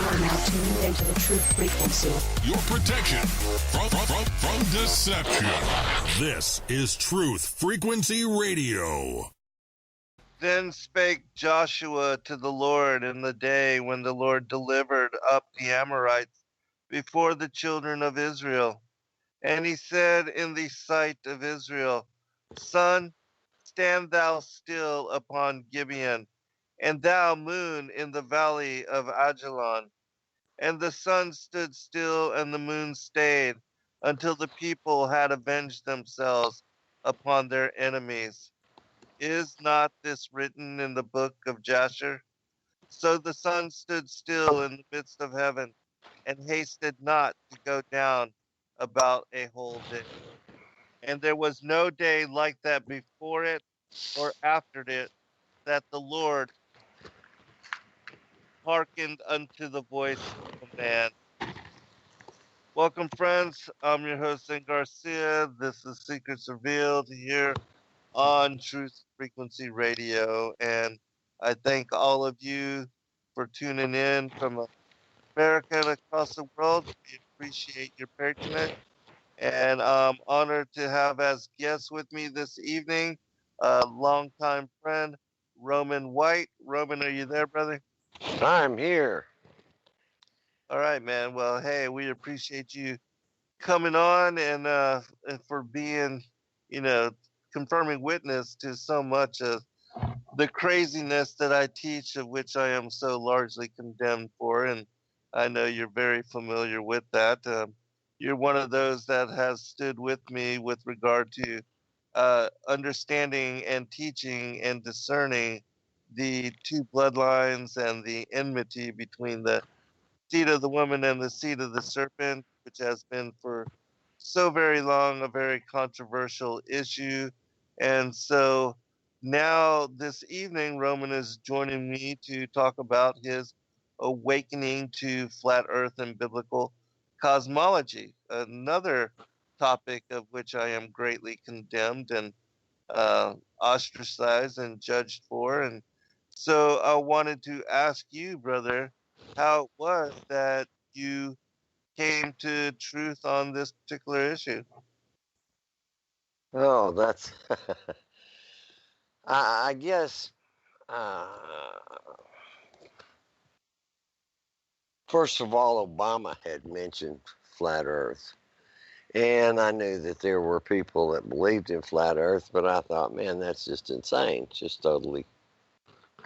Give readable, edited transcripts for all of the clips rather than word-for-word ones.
are now tuned into the truth frequency. Your protection from deception. This is Truth Frequency Radio. Then spake Joshua to the Lord in the day when the Lord delivered up the Amorites before the children of Israel. And he said in the sight of Israel, Sun, stand thou still upon Gibeon, and thou, moon, in the valley of Ajalon. And the sun stood still, and the moon stayed, until the people had avenged themselves upon their enemies. Is not this written in the book of Jasher? So the sun stood still in the midst of heaven, and hasted not to go down about a whole day. And there was no day like that before it or after it, that the Lord hearkened unto the voice of man. Welcome, friends. I'm your host, St. Garcia. This is Secrets Revealed here on Truth Frequency Radio. And I thank all of you for tuning in from America and across the world. We appreciate your patronage. And I'm honored to have as guests with me this evening a longtime friend, Roman White. Roman, are you there, brother? I'm here. All right, man. Well, hey, we appreciate you coming on and for being, confirming witness to so much of the craziness that I teach, of which I am so largely condemned for. And I know you're very familiar with that. You're one of those that has stood with me with regard to understanding and teaching and discerning the two bloodlines and the enmity between the seed of the woman and the seed of the serpent, which has been for so very long a very controversial issue. And so now this evening, Roman is joining me to talk about his awakening to flat earth and biblical cosmology, another topic of which I am greatly condemned and ostracized and judged for. And so I wanted to ask you, brother, how it was that you came to truth on this particular issue. Oh, that's. I guess. First of all, Obama had mentioned flat Earth, and I knew that there were people that believed in flat Earth, but I thought, man, that's just insane. Just totally.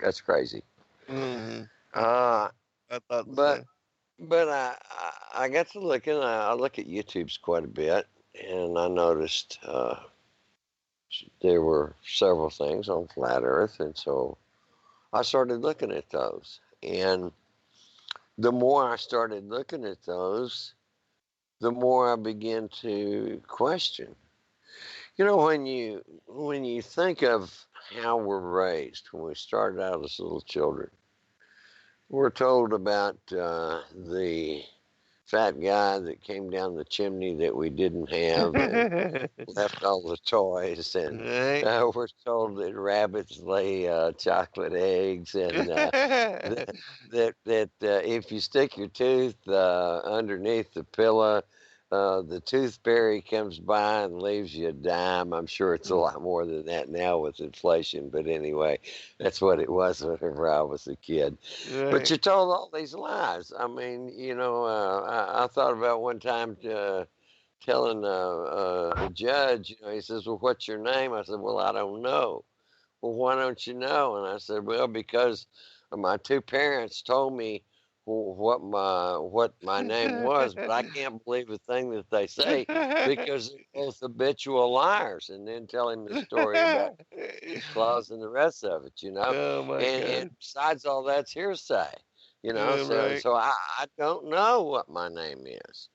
That's crazy. Mm-hmm. I thought the but same. but I got to looking. I look at YouTube's quite a bit, and I noticed there were several things on flat Earth, and so I started looking at those. And the more I started looking at those, the more I began to question. You know, when you think of how we're raised, when we started out as little children, we're told about the fat guy that came down the chimney that we didn't have and left all the toys, and Right. we're told that rabbits lay chocolate eggs, and that if you stick your tooth underneath the pillow, the tooth fairy comes by and leaves you a dime. I'm sure it's a lot more than that now with inflation, but anyway, that's what it was whenever I was a kid. Right. But you're told all these lies. I mean, I thought about one time telling a judge, he says, well, what's your name? I said, well, I don't know. Well, why don't you know? And I said, well, because my two parents told me what my name was, but I can't believe a thing that they say because they're both habitual liars. And then tell him the story about Claus and the rest of it, Oh my and God. besides all that's hearsay, Yeah, so right. I don't know what my name is.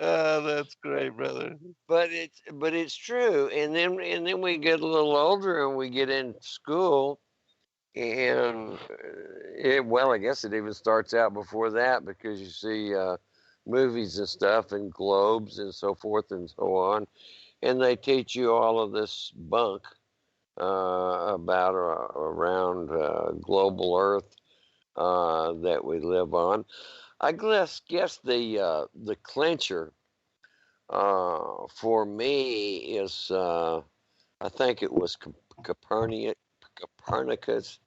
Oh, that's great, brother. But it's true. And then we get a little older and we get in school, and I guess it even starts out before that, because you see movies and stuff and globes and so forth and so on, and they teach you all of this bunk about around global Earth that we live on. I guess the clincher for me is I think it was Copernicus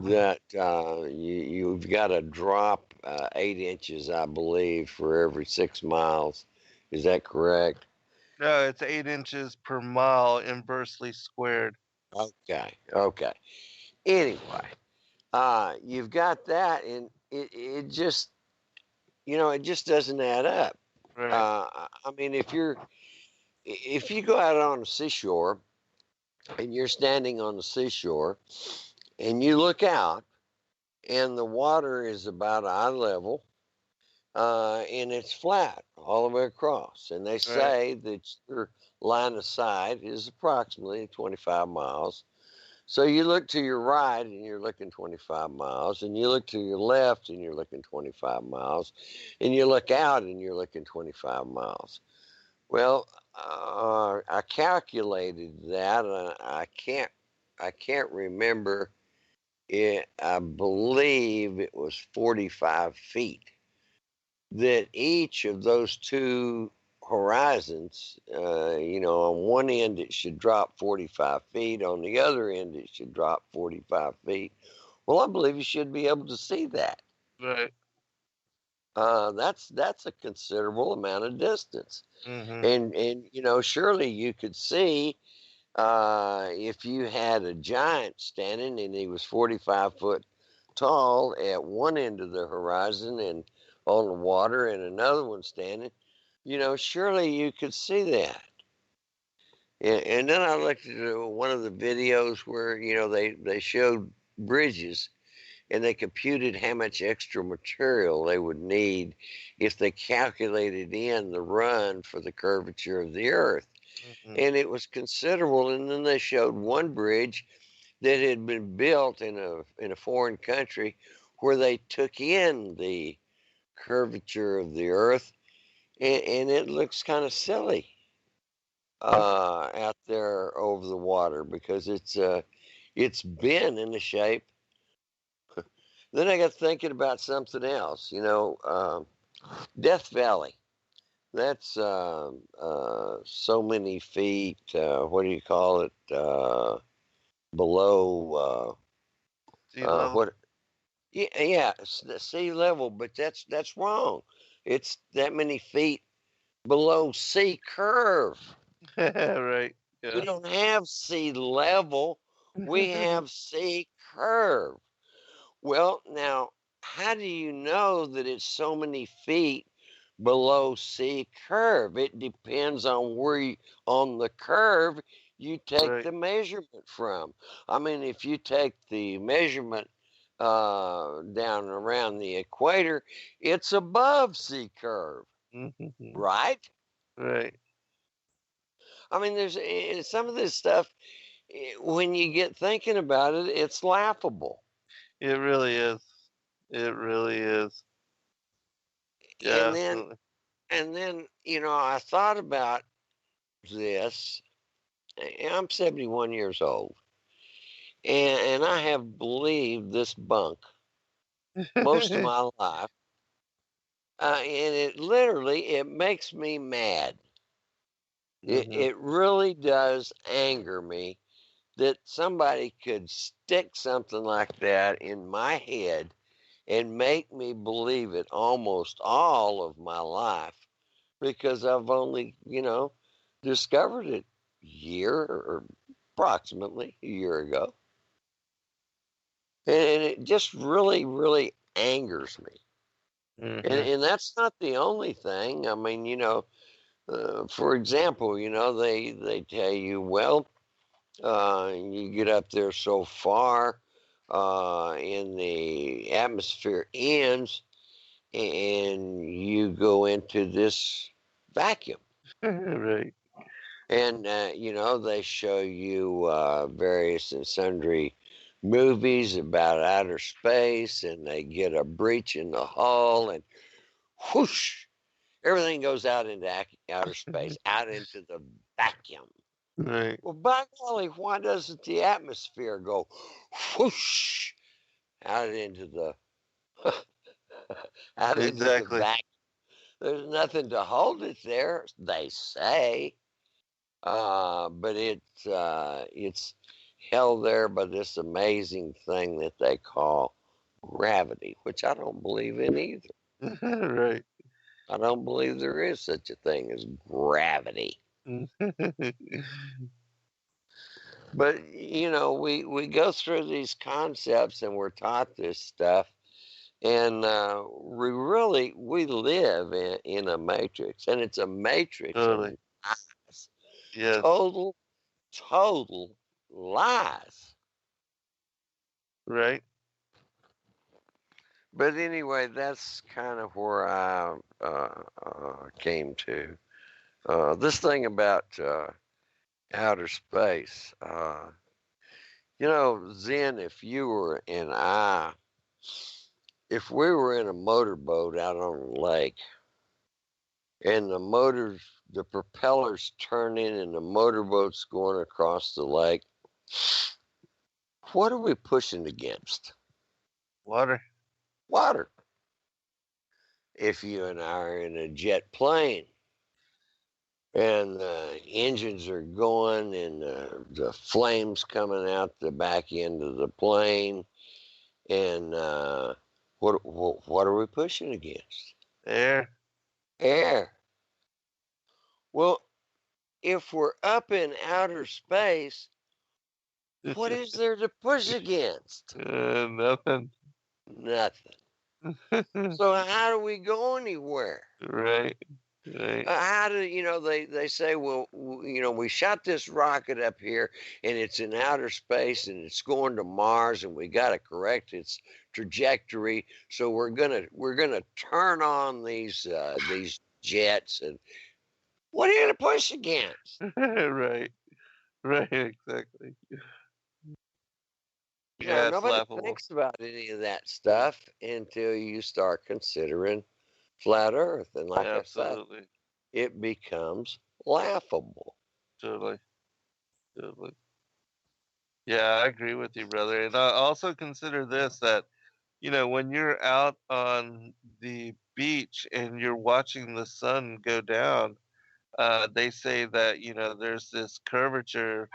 that you've got to drop 8 inches, I believe, for every 6 miles. Is that correct? No, it's 8 inches per mile inversely squared. Okay. Anyway, you've got that, and it just it just doesn't add up. Right. I mean, if you go out on the seashore and you're standing on the seashore and you look out and the water is about eye level, and it's flat all the way across. And they say that your line of sight is approximately 25 miles. So you look to your right and you're looking 25 miles, and you look to your left and you're looking 25 miles, and you look out and you're looking 25 miles. Well, I calculated that, and I can't remember it. I believe it was 45 feet that each of those two horizons, on one end it should drop 45 feet, on the other end it should drop 45 feet. Well, I believe you should be able to see that. Right. That's a considerable amount of distance. Mm-hmm. And surely you could see if you had a giant standing and he was 45 foot tall at one end of the horizon and on the water, and another one standing, surely you could see that. And then I looked at one of the videos where, they showed bridges, and they computed how much extra material they would need if they calculated in the run for the curvature of the earth. Mm-hmm. And it was considerable. And then they showed one bridge that had been built in a foreign country where they took in the curvature of the earth, and it looks kind of silly out there over the water because it's been in the shape. Then I got thinking about something else. Death Valley. That's so many feet. What do you call it? Below. Sea level. What? Yeah, it's the sea level, but that's wrong. It's that many feet below sea curve. Right. We Yeah. don't have sea level. We have sea curve. Well, now, how do you know that it's so many feet below sea curve? It depends on on the curve you take Right. the measurement from. I mean, if you take the measurement down around the equator, it's above sea curve, Mm-hmm. right? Right. I mean, there's some of this stuff, when you get thinking about it, it's laughable. It really is. It really is. And then, Definitely. I thought about this. I'm 71 years old, and I have believed this bunk most of my life, and it makes me mad. Mm-hmm. It really does anger me that somebody could stick something like that in my head and make me believe it almost all of my life because I've only, discovered it a year or approximately a year ago. And it just really, really angers me. Mm-hmm. And that's not the only thing. I mean, for example, they tell you, well, you get up there so far, and the atmosphere ends, and you go into this vacuum. Right. And, they show you various and sundry movies about outer space, and they get a breach in the hull, and whoosh, everything goes out into outer space, out into the vacuum. Right. Well, by golly, why doesn't the atmosphere go whoosh out into the out into the Exactly. vacuum. There's nothing to hold it there, they say, but it's held there by this amazing thing that they call gravity, which I don't believe in either. Right. I don't believe there is such a thing as gravity. But we go through these concepts and we're taught this stuff, and we live in a matrix, and it's a matrix of Totally. lies, Yes. total lies. Right. But anyway, that's kind of where I came to. This thing about outer space. Zen, if you were and I, if we were in a motorboat out on a lake, and the propellers turning and the motorboat's going across the lake, what are we pushing against? Water. Water. If you and I are in a jet plane and the engines are going and the flames coming out the back end of the plane, and what are we pushing against? Air. Air. Well, if we're up in outer space, what is there to push against? Nothing. Nothing. So how do we go anywhere? Right. Right. How do they say, well, we shot this rocket up here and it's in outer space and it's going to Mars and we got to correct its trajectory, so we're gonna turn on these jets, and what are you gonna push against? Right. Right. Exactly. Yeah, it's Nobody laughable. thinks about any of that stuff until you start considering flat Earth, and like I said, Absolutely. it becomes laughable. Totally. Totally. Yeah, I agree with you, brother. And I also consider this, that, when you're out on the beach and you're watching the sun go down, they say that, there's this curvature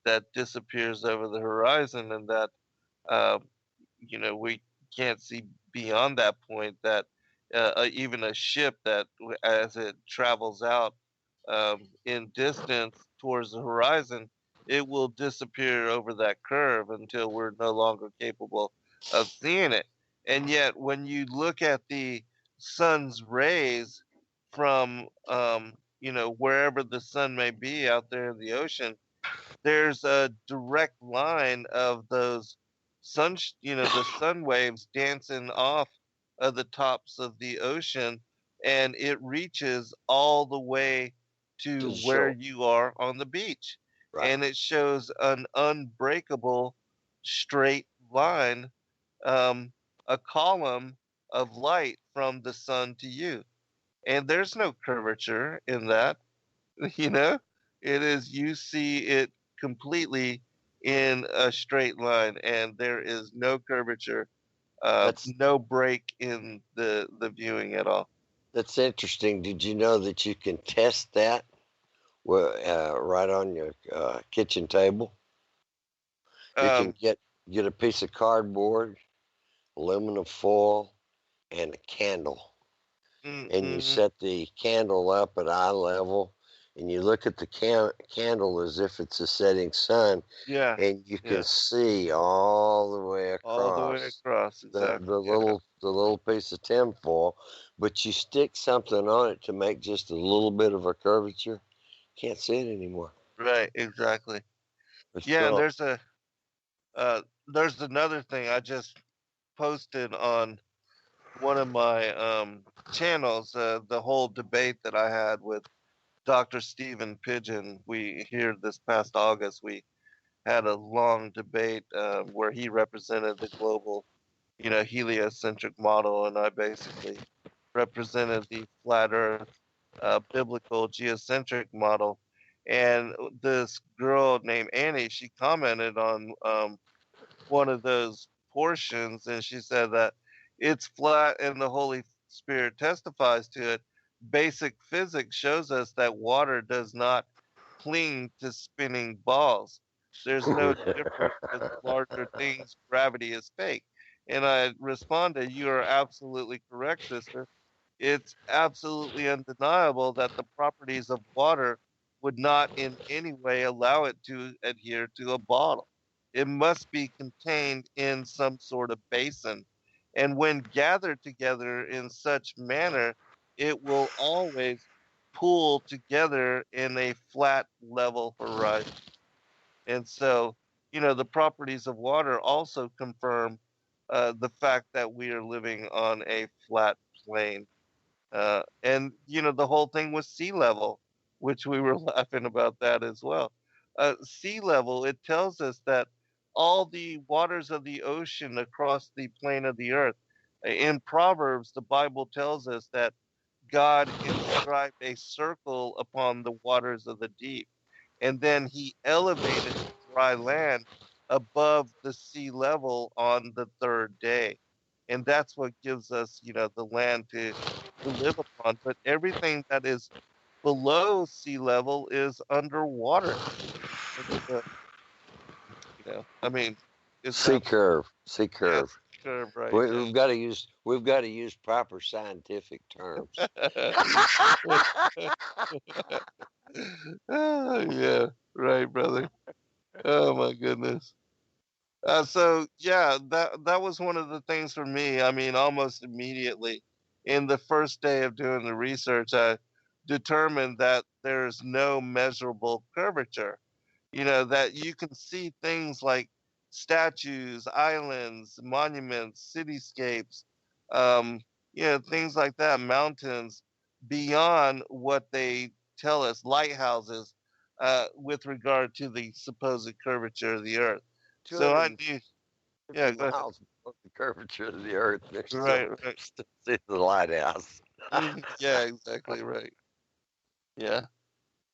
that disappears over the horizon, and that, uh, we can't see beyond that point, that even a ship that, as it travels out in distance towards the horizon, it will disappear over that curve until we're no longer capable of seeing it. And yet, when you look at the sun's rays from, wherever the sun may be out there in the ocean, there's a direct line of those the sun waves dancing off of the tops of the ocean, and it reaches all the way To to the where shore. you are on the beach. Right. And it shows an unbreakable straight line, um, a column of light from the sun to you. And there's no curvature in that. you know it is, you see it completely in a straight line, and there is no curvature, That's no break in the viewing at all. that's interesting. Did you know that you can test that right on your kitchen table? You can um get a piece of cardboard, aluminum foil, and a candle, and you mm, set the candle up at eye level, and you look at the candle as if it's a setting sun, yeah, and you can yeah, see all the way all the way across across, the exactly, the yeah. little piece of tinfoil, but you stick something on it to make just a little bit of a curvature. Can't see it anymore. Right, exactly. It's Yeah, and gone. there's another thing I just posted on one of my channels, the whole debate that I had with Dr. Stephen Pigeon. We here this past August, we had a long debate where he represented the global, heliocentric model, and I basically represented the flat Earth, biblical geocentric model. And this girl named Annie, she commented on one of those portions, and she said that it's flat and the Holy Spirit testifies to it. Basic physics shows us that water does not cling to spinning balls. There's no difference with larger things. Gravity is fake. And I responded, you are absolutely correct, sister. It's absolutely undeniable that the properties of water would not in any way allow it to adhere to a bottle. It must be contained in some sort of basin. And when gathered together in such manner, it will always pool together in a flat level horizon. And so, the properties of water also confirm the fact that we are living on a flat plane. And the whole thing was sea level, which we were laughing about that as well. Sea level, it tells us that all the waters of the ocean across the plane of the earth. In Proverbs, the Bible tells us that God inscribed a circle upon the waters of the deep, and then he elevated the dry land above the sea level on the third day. And that's what gives us, the land to live upon. But everything that is below sea level is underwater. Under the, I mean, it's Sea curve, sea yeah, curve. curve, right? We've got to use proper scientific terms. Yeah, right, brother. Oh my goodness. So yeah, that was one of the things for me. I mean, almost immediately in the first day of doing the research, I determined that there's no measurable curvature. That you can see things like statues, islands, monuments, cityscapes, um, things like that, mountains, beyond what they tell us, lighthouses, with regard to the supposed curvature of the earth. So I 250 knew, yeah, go ahead. miles above the curvature of the earth, there's Right, still, right. still see the lighthouse. Yeah, exactly right. Yeah,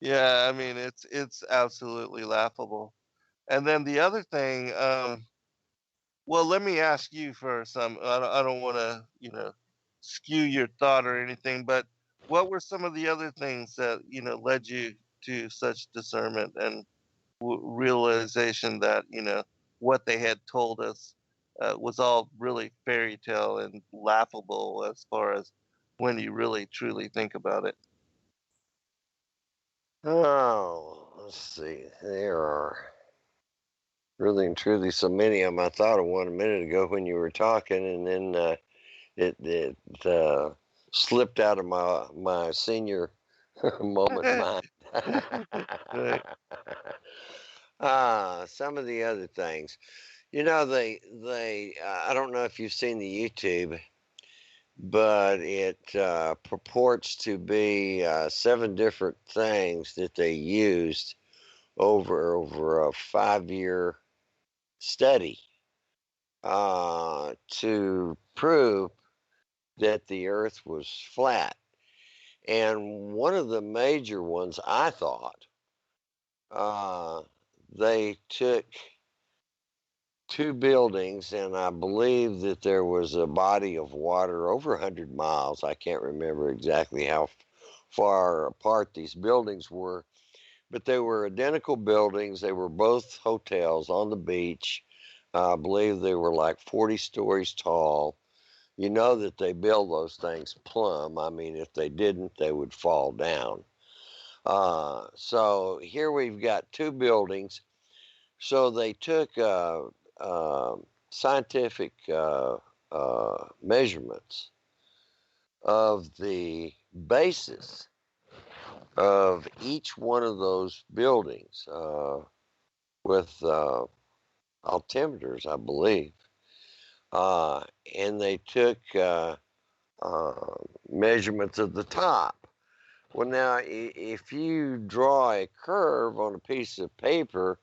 yeah. I mean, it's absolutely laughable. And then the other thing, well, let me ask you for some. I don't want to, skew your thought or anything, but what were some of the other things that led you to such discernment and realization that what they had told us was all really fairy tale and laughable as far as when you really truly think about it. Oh, let's see. There are really and truly so many of them. I thought of one a minute ago when you were talking, and then it slipped out of my senior moment mind. Right. Some of the other things. They I don't know if you've seen the YouTube, but it purports to be 7 different things that they used over a 5-year study to prove that the Earth was flat. And one of the major ones, I thought, they took 2 buildings, and I believe that there was a body of water over 100 miles. I can't remember exactly how far apart these buildings were, but they were identical buildings. They were both hotels on the beach. I believe they were like 40 stories tall. You know that they build those things plumb. I mean, if they didn't, they would fall down. So here we've got 2 buildings. So they took scientific measurements of the basis of each one of those buildings with altimeters, I believe. And they took measurements of the top. Well, now, if you draw a curve on a piece of paper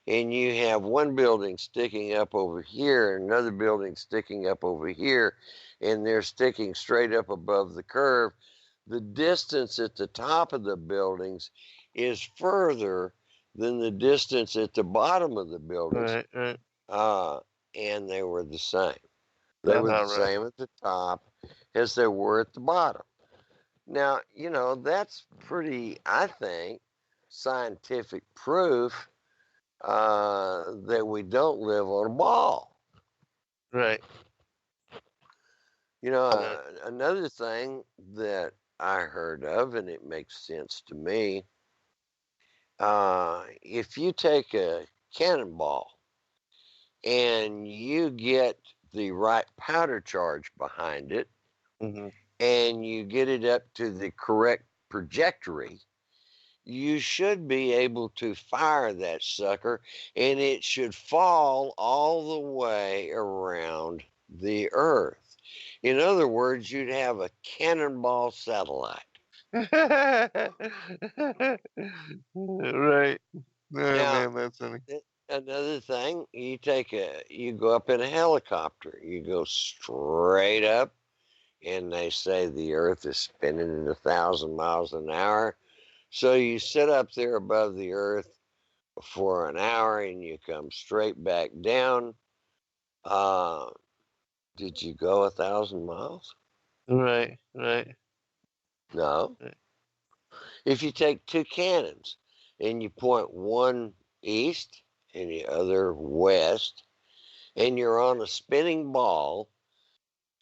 and you have one building sticking up over here and another building sticking up over here, and they're sticking straight up above the curve, the distance at the top of the buildings is further than the distance at the bottom of the buildings. Right. Right. Uh, and they were the same. They That's were the not right. same at the top as they were at the bottom. Now, that's pretty, I think, scientific proof that we don't live on a ball. Right. Yeah. Another thing that I heard of, and it makes sense to me, if you take a cannonball and you get the right powder charge behind it, Hmm. and you get it up to the correct trajectory, you should be able to fire that sucker, and it should fall all the way around the Earth. In other words, you'd have a cannonball satellite. Right. Oh, Now, man, that's funny. another thing, you go up in a helicopter, you go straight up, and they say the Earth is spinning at 1,000 miles an hour. So you sit up there above the Earth for an hour, and you come straight back down. Uh, did you go 1,000 miles? Right. Right. No. Right. If you take two cannons and you point one east and the other west, and you're on a spinning ball,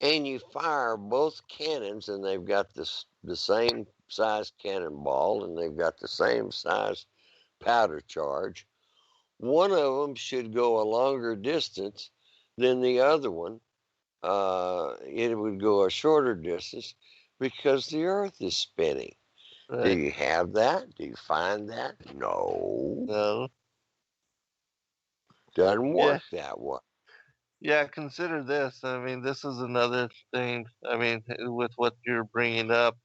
and you fire both cannons, and they've got the same size cannonball, and they've got the same size powder charge, one of them should go a longer distance than the other one. It would go a shorter distance because the Earth is spinning. Do Right. you have that? Do you find that? No. No. Doesn't Yeah. work that way. Yeah. Consider this. I mean, this is another thing. I mean, with what you're bringing up,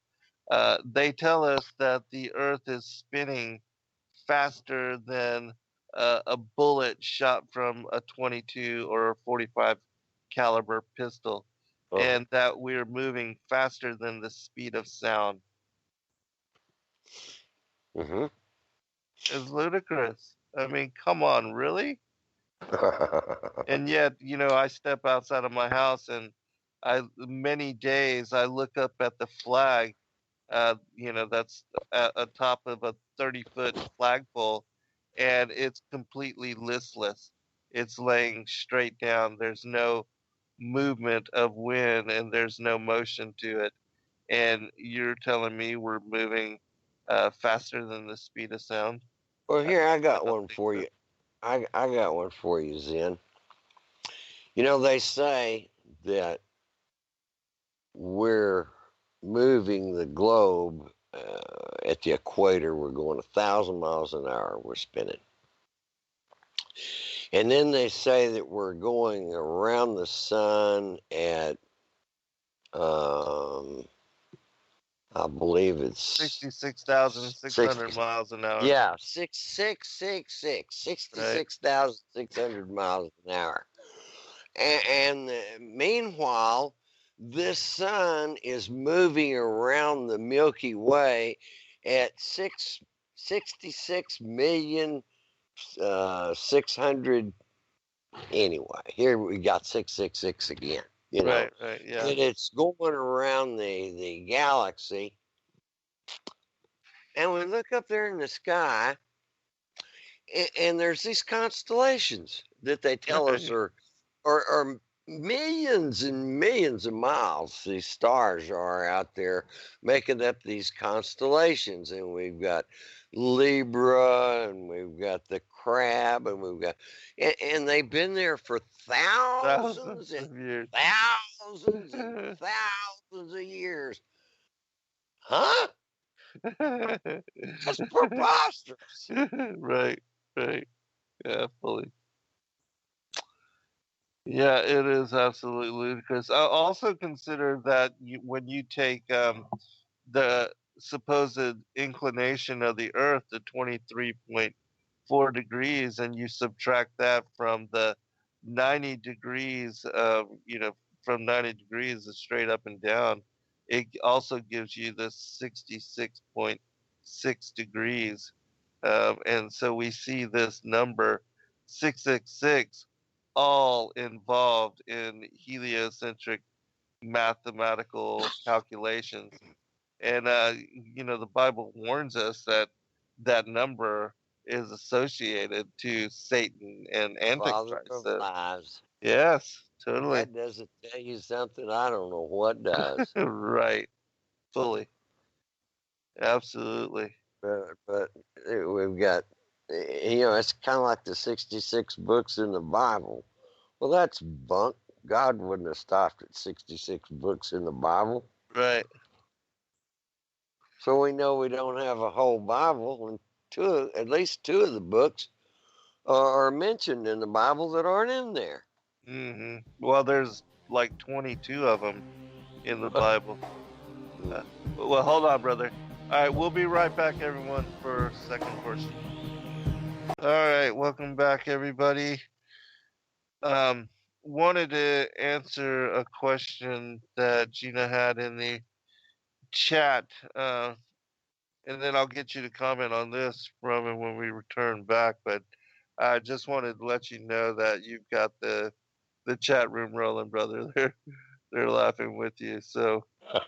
they tell us that the Earth is spinning faster than a bullet shot from a 22 or a 45 caliber pistol, Uh-huh. and that we're moving faster than the speed of sound. Hmm. It's ludicrous. I mean, come on, really? And yet, I step outside of my house and many days I look up at the flag, that's at top of a 30-foot flagpole, and it's completely listless. It's laying straight down. There's no movement of wind and there's no motion to it. And you're telling me we're moving faster than the speed of sound? Well, I, here I I got don't one think for so. you. I got one for you, Zen. They say that we're moving the globe at the equator. We're going 1,000 miles an hour. We're spinning. And then they say that we're going around the sun at, um, I believe it's 66,600 60. miles an hour, Yeah, 6666, right? 66,600 miles an hour. And meanwhile, this sun is moving around the Milky Way at 66 million 600. Anyway, here we got 666 again. Right, right, yeah. And it's going around the galaxy, and we look up there in the sky, and there's these constellations that they tell us are millions and millions of miles. These stars are out there making up these constellations, and we've got Libra, and we've got the Crab, and and they've been there for thousands Thousands and of years. thousands and thousands of years. Huh? That's preposterous. Right, right. Yeah, fully. Yeah, it is absolutely ludicrous. I also consider that when you take the supposed inclination of the Earth to 23.4 degrees, and you subtract that from the 90 degrees, from 90 degrees straight up and down, it also gives you the 66.6 degrees. And so we see this number 666 all involved in heliocentric mathematical calculations. And the Bible warns us that that number is associated to Satan and Father Antichrist. of So, lies. yes, If totally. that doesn't tell you something, I don't know what does. Right. Fully. Absolutely. But we've got, it's kind of like the 66 books in the Bible. Well, that's bunk. God wouldn't have stopped at 66 books in the Bible. Right. So we know we don't have a whole Bible, and at least two of the books are mentioned in the Bible that aren't in there. Well, there's like 22 of them in the Bible. Well, hold on, brother. All right, we'll be right back, everyone, for second portion. All right, welcome back, everybody. Wanted to answer a question that Gina had in the chat, and then I'll get you to comment on this, Roman, when we return back. But I just wanted to let you know that you've got the chat room rolling, brother. They're laughing with you. So,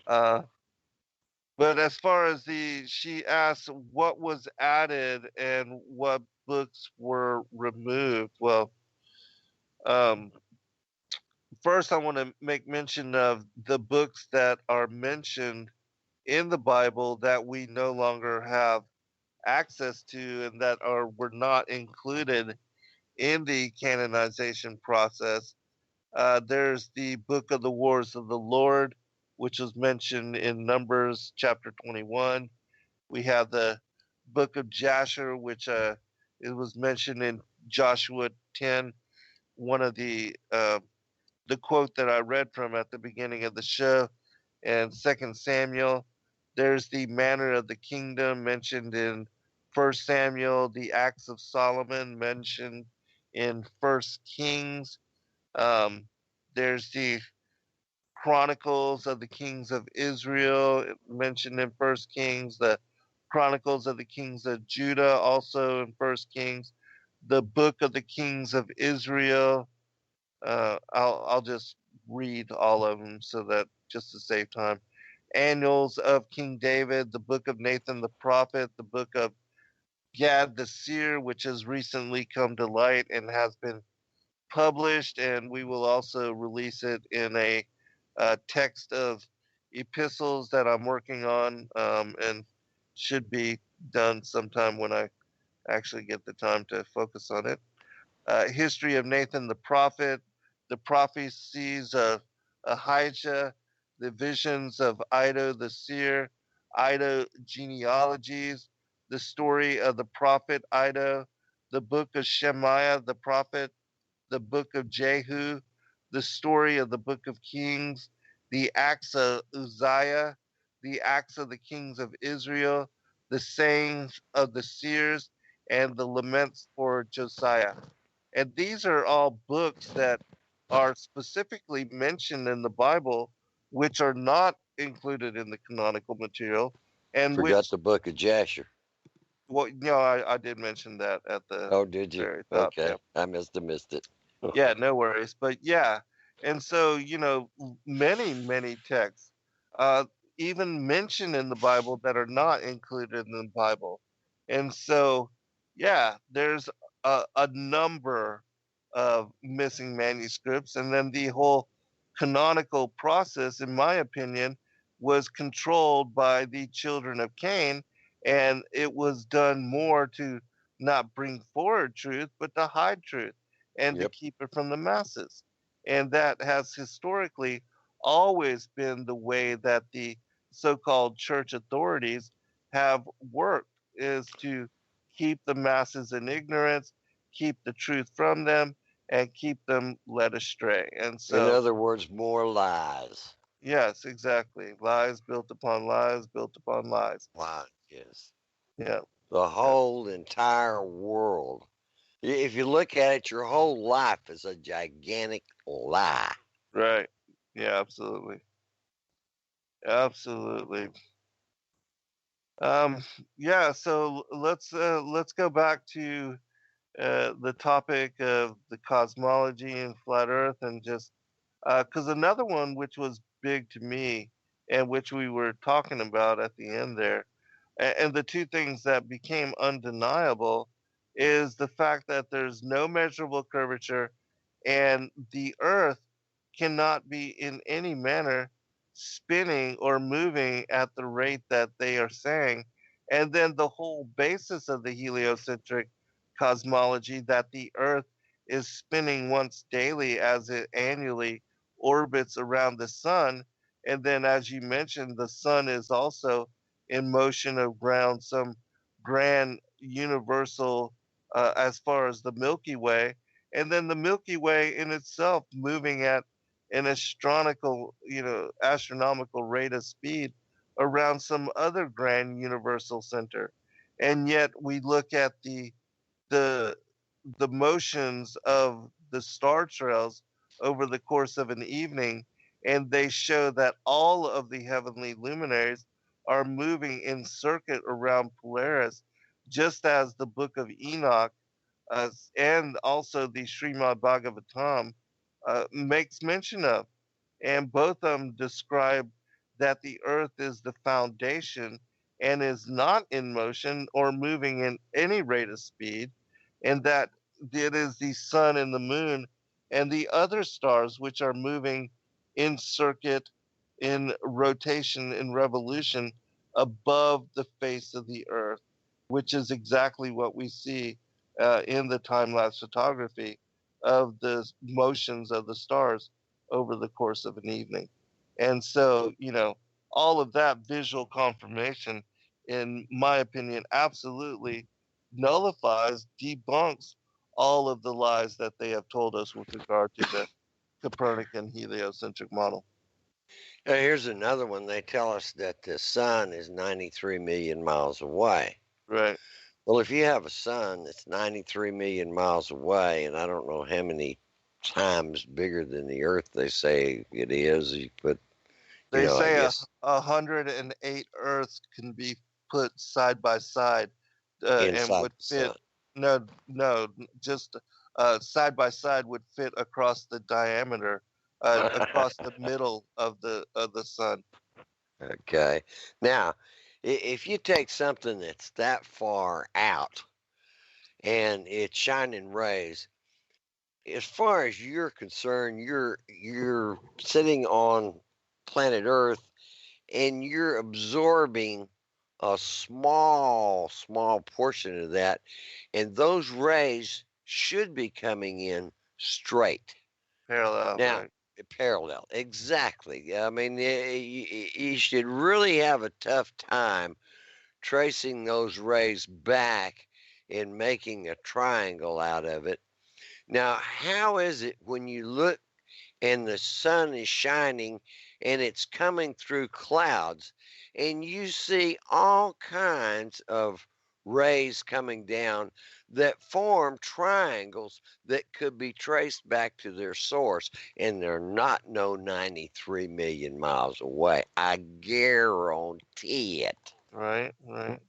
but as far as she asked what was added and what books were removed. Well, um, first I want to make mention of the books that are mentioned in the Bible that we no longer have access to and that were not included in the canonization process. There's the Book of the Wars of the Lord, which was mentioned in Numbers chapter 21. We have the Book of Jasher, which it was mentioned in Joshua 10. One of the quote that I read from at the beginning of the show, and Second Samuel. There's the manner of the kingdom mentioned in First Samuel. The Acts of Solomon mentioned in First Kings. Um, there's the Chronicles of the Kings of Israel mentioned in First Kings. The Chronicles of the Kings of Judah also in First Kings. The Book of the Kings of Israel. I'll just read all of them so that just to save time. Annuals of King David, the Book of Nathan the prophet, the Book of Gad the seer, which has recently come to light and has been published, and we will also release it in a text of epistles that I'm working on, and should be done sometime when I actually get the time to focus on it. History of Nathan the prophet, the prophecies of Ahijah, the visions of Iddo the seer, Iddo genealogies, the story of the prophet Iddo, the book of Shemaiah the prophet, the book of Jehu, the story of the book of Kings, the acts of Uzziah, the acts of the kings of Israel, the sayings of the seers, and the laments for Josiah. And these are all books that are specifically mentioned in the Bible, which are not included in the canonical material, and Forgot which, the book of Jasher. well, I did mention that at the Oh, did you? very top. Okay. Yeah. I must have missed it. Yeah, no worries. But yeah, and so many texts, uh, even mentioned in the Bible that are not included in the Bible, and so yeah, there's a number of missing manuscripts, and then the whole canonical process, in my opinion, was controlled by the children of Cain, and it was done more to not bring forward truth, but to hide truth and to Yep. keep it from the masses. And that has historically always been the way that the so-called church authorities have worked, is to keep the masses in ignorance, keep the truth from them, and keep them led astray. And In so, other words, more lies. yes, exactly. Lies built upon lies, built upon lies. Lies, yes. Yeah. The Yeah. whole entire world. If you look at it, your whole life is a gigantic lie. Right. Yeah, absolutely. Absolutely. Um, yeah, so let's go back to the topic of the cosmology and flat Earth, and just because another one which was big to me, and which we were talking about at the end there, and the two things that became undeniable is the fact that there's no measurable curvature, and the Earth cannot be in any manner spinning or moving at the rate that they are saying. And then the whole basis of the heliocentric cosmology, that the Earth is spinning once daily as it annually orbits around the sun. And then, as you mentioned, the sun is also in motion around some grand universal, as far as the Milky Way. And then the Milky Way in itself moving at an astronomical rate of speed around some other grand universal center. And yet we look at the the motions of the star trails over the course of an evening, and they show that all of the heavenly luminaries are moving in circuit around Polaris, just as the book of Enoch, and also the Srimad Bhagavatam, makes mention of. And both of them describe that the earth is the foundation and is not in motion or moving in any rate of speed, and that it is the sun and the moon and the other stars which are moving in circuit, in rotation, in revolution above the face of the earth, which is exactly what we see in the time lapse photography of the motions of the stars over the course of an evening. And so, all of that visual confirmation, in my opinion, absolutely nullifies, debunks all of the lies that they have told us with regard to the Copernican heliocentric model. Here's another one. They tell us that the sun is 93 million miles away. Right. Well, if you have a sun that's 93 million miles away, and I don't know how many times bigger than the Earth they say it is, you put, They I say guess 108 Earths can be put side by side, and inside would the fit. sun. No, just side by side would fit across the diameter, across the middle of the sun. Okay. Now, if you take something that's that far out and it's shining rays, as far as you're concerned, you're sitting on planet Earth and you're absorbing a small portion of that, and those rays should be coming in straight. Parallel, Now, right? parallel, exactly. I mean, you should really have a tough time tracing those rays back and making a triangle out of it. Now, how is it when you look and the sun is shining and it's coming through clouds and you see all kinds of rays coming down that form triangles that could be traced back to their source, and they're not no 93 million miles away? I guarantee it. Right, right.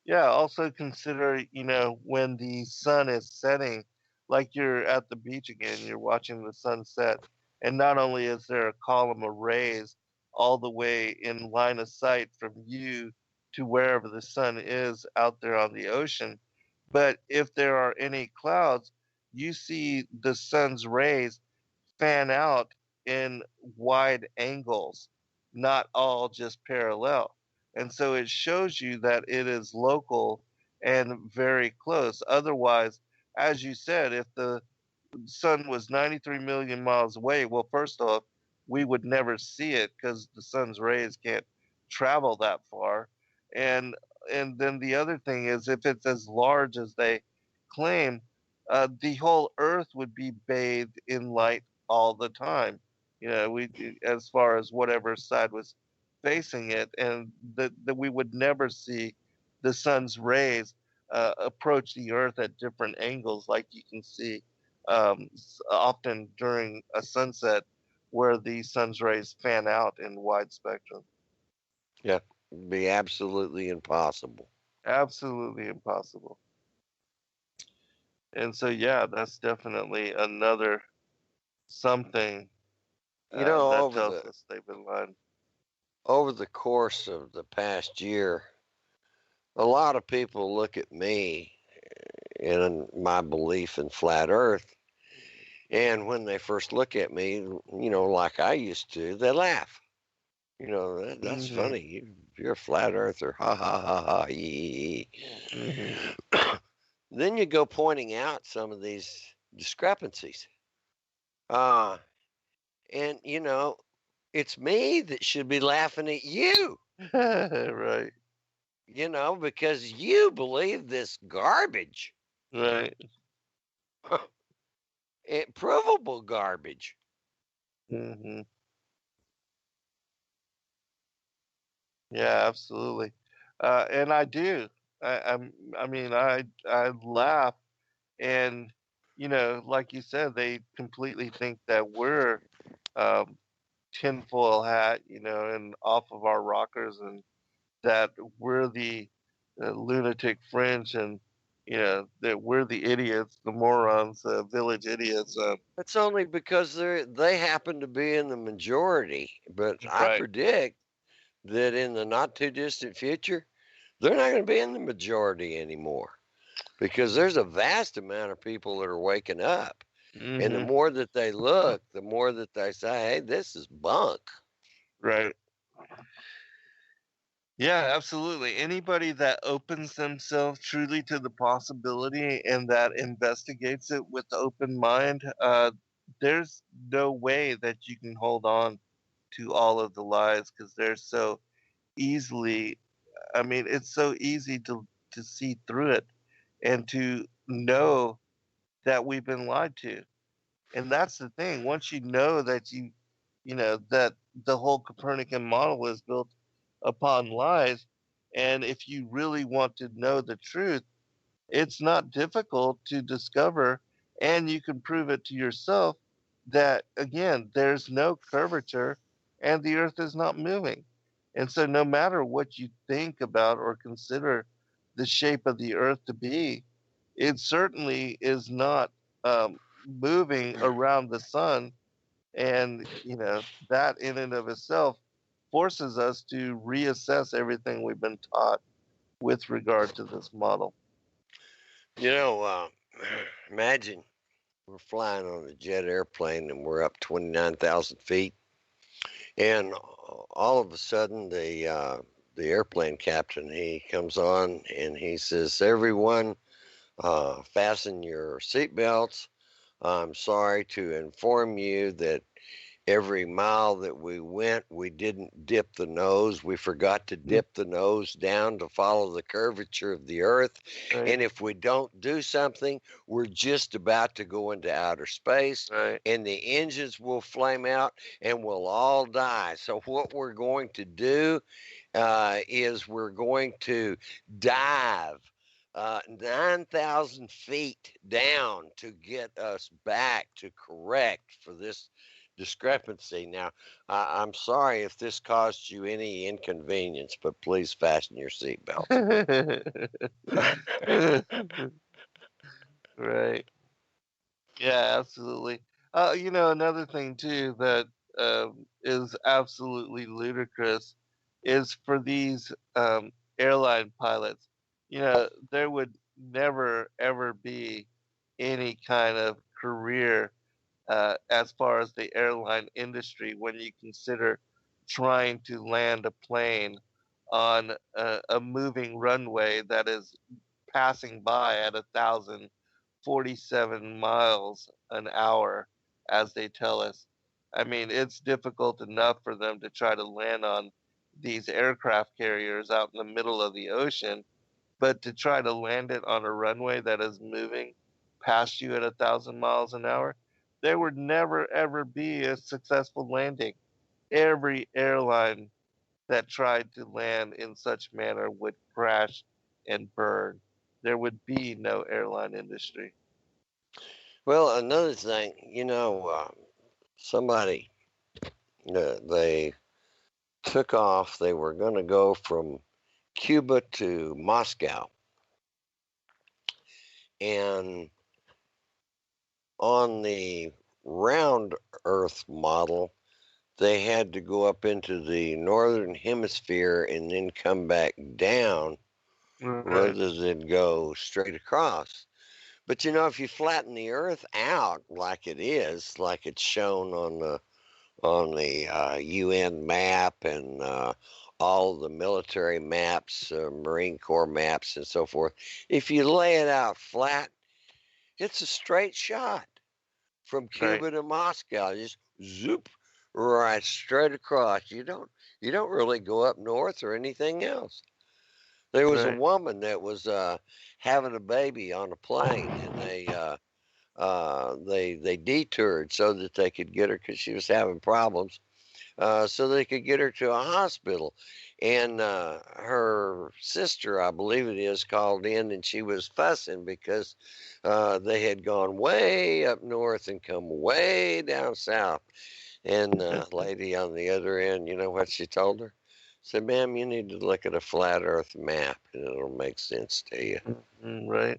Yeah, also consider, when the sun is setting, like you're at the beach again, you're watching the sunset, and not only is there a column of rays all the way in line of sight from you to wherever the sun is out there on the ocean, but if there are any clouds, you see the sun's rays fan out in wide angles, not all just parallel. And so it shows you that it is local and very close. Otherwise, as you said, if the sun was 93 million miles away, well, first off, we would never see it because the sun's rays can't travel that far. And and then the other thing is, if it's as large as they claim, the whole Earth would be bathed in light all the time. We, as far as whatever side was facing it, and that we would never see the sun's rays approach the Earth at different angles, like you can see often during a sunset where the sun's rays fan out in wide spectrum. Yeah, it'd be absolutely impossible. Absolutely impossible. And so, yeah, that's definitely another something You know, that tells us they've been lying. over the course of the past year, a lot of people look at me and my belief in flat Earth, and when they first look at me, you know, like I used to, they laugh. You know, that's Hmm. funny. You're a flat earther. Ha ha ha ha. Yee. Hmm. Then you go pointing out some of these discrepancies. Uh, and, you know, it's me that should be laughing at you, Right, you know, because you believe this garbage, right. provable garbage. Hmm. Yeah, absolutely. And I do. I mean, I laugh, and like you said, they completely think that we're um, tinfoil hat, and off of our rockers, and that we're the lunatic fringe, and that we're the idiots, the morons, the village idiots. That's only because they happen to be in the majority. But I Right. predict that in the not too distant future, they're not going to be in the majority anymore because there's a vast amount of people that are waking up. And the Hmm. more that they look, the more that they say, hey, this is bunk. Right. Yeah, absolutely. Anybody that opens themselves truly to the possibility and that investigates it with open mind, there's no way that you can hold on to all of the lies because they're so easily, I mean, it's so easy to see through it and to know that we've been lied to. And that's the thing. Once you know that that the whole Copernican model is built upon lies, and if you really want to know the truth, it's not difficult to discover, and you can prove it to yourself that again, there's no curvature and the earth is not moving. And so no matter what you think about or consider the shape of the earth to be, it certainly is not moving around the sun. And that in and of itself forces us to reassess everything we've been taught with regard to this model. You know, imagine we're flying on a jet airplane and we're up 29,000 feet. And all of a sudden, the airplane captain, he comes on and he says, everyone, fasten your seatbelts. I'm sorry to inform you that every mile that we went, we didn't dip the nose. We forgot to dip the nose down to follow the curvature of the earth. Right, And if we don't do something, we're just about to go into outer space right. and the engines will flame out and we'll all die. So, what we're going to do is we're going to dive 9,000 feet down to get us back to correct for this discrepancy. Now, I'm sorry if this caused you any inconvenience, but please fasten your seatbelts. Right. Yeah, absolutely. Another thing too that is absolutely ludicrous is for these airline pilots. There would never ever be any kind of career as far as the airline industry when you consider trying to land a plane on a moving runway that is passing by at 1,047 miles an hour, as they tell us. I mean, it's difficult enough for them to try to land on these aircraft carriers out in the middle of the ocean, but to try to land it on a runway that is moving past you at 1,000 miles an hour, there would never ever be a successful landing. Every airline that tried to land in such manner would crash and burn. There would be no airline industry. Well, another thing, somebody, they took off, they were going to go from Cuba to Moscow. And on the round Earth model, they had to go up into the northern hemisphere and then come back down Right. rather than go straight across. But if you flatten the Earth out like it is, like it's shown on the UN map and all the military maps, Marine Corps maps, and so forth, if you lay it out flat, it's a straight shot from Cuba to Moscow. Just zoop right straight across. You don't really go up north or anything else. There was a woman that was having a baby on a plane, and they detoured so that they could get her because she was having problems. So they could get her to a hospital. And her sister, I believe it is, called in, and she was fussing because they had gone way up north and come way down south. And the lady on the other end, you know what she told her? Said, "Ma'am, you need to look at a flat Earth map, and it'll make sense to you." Right.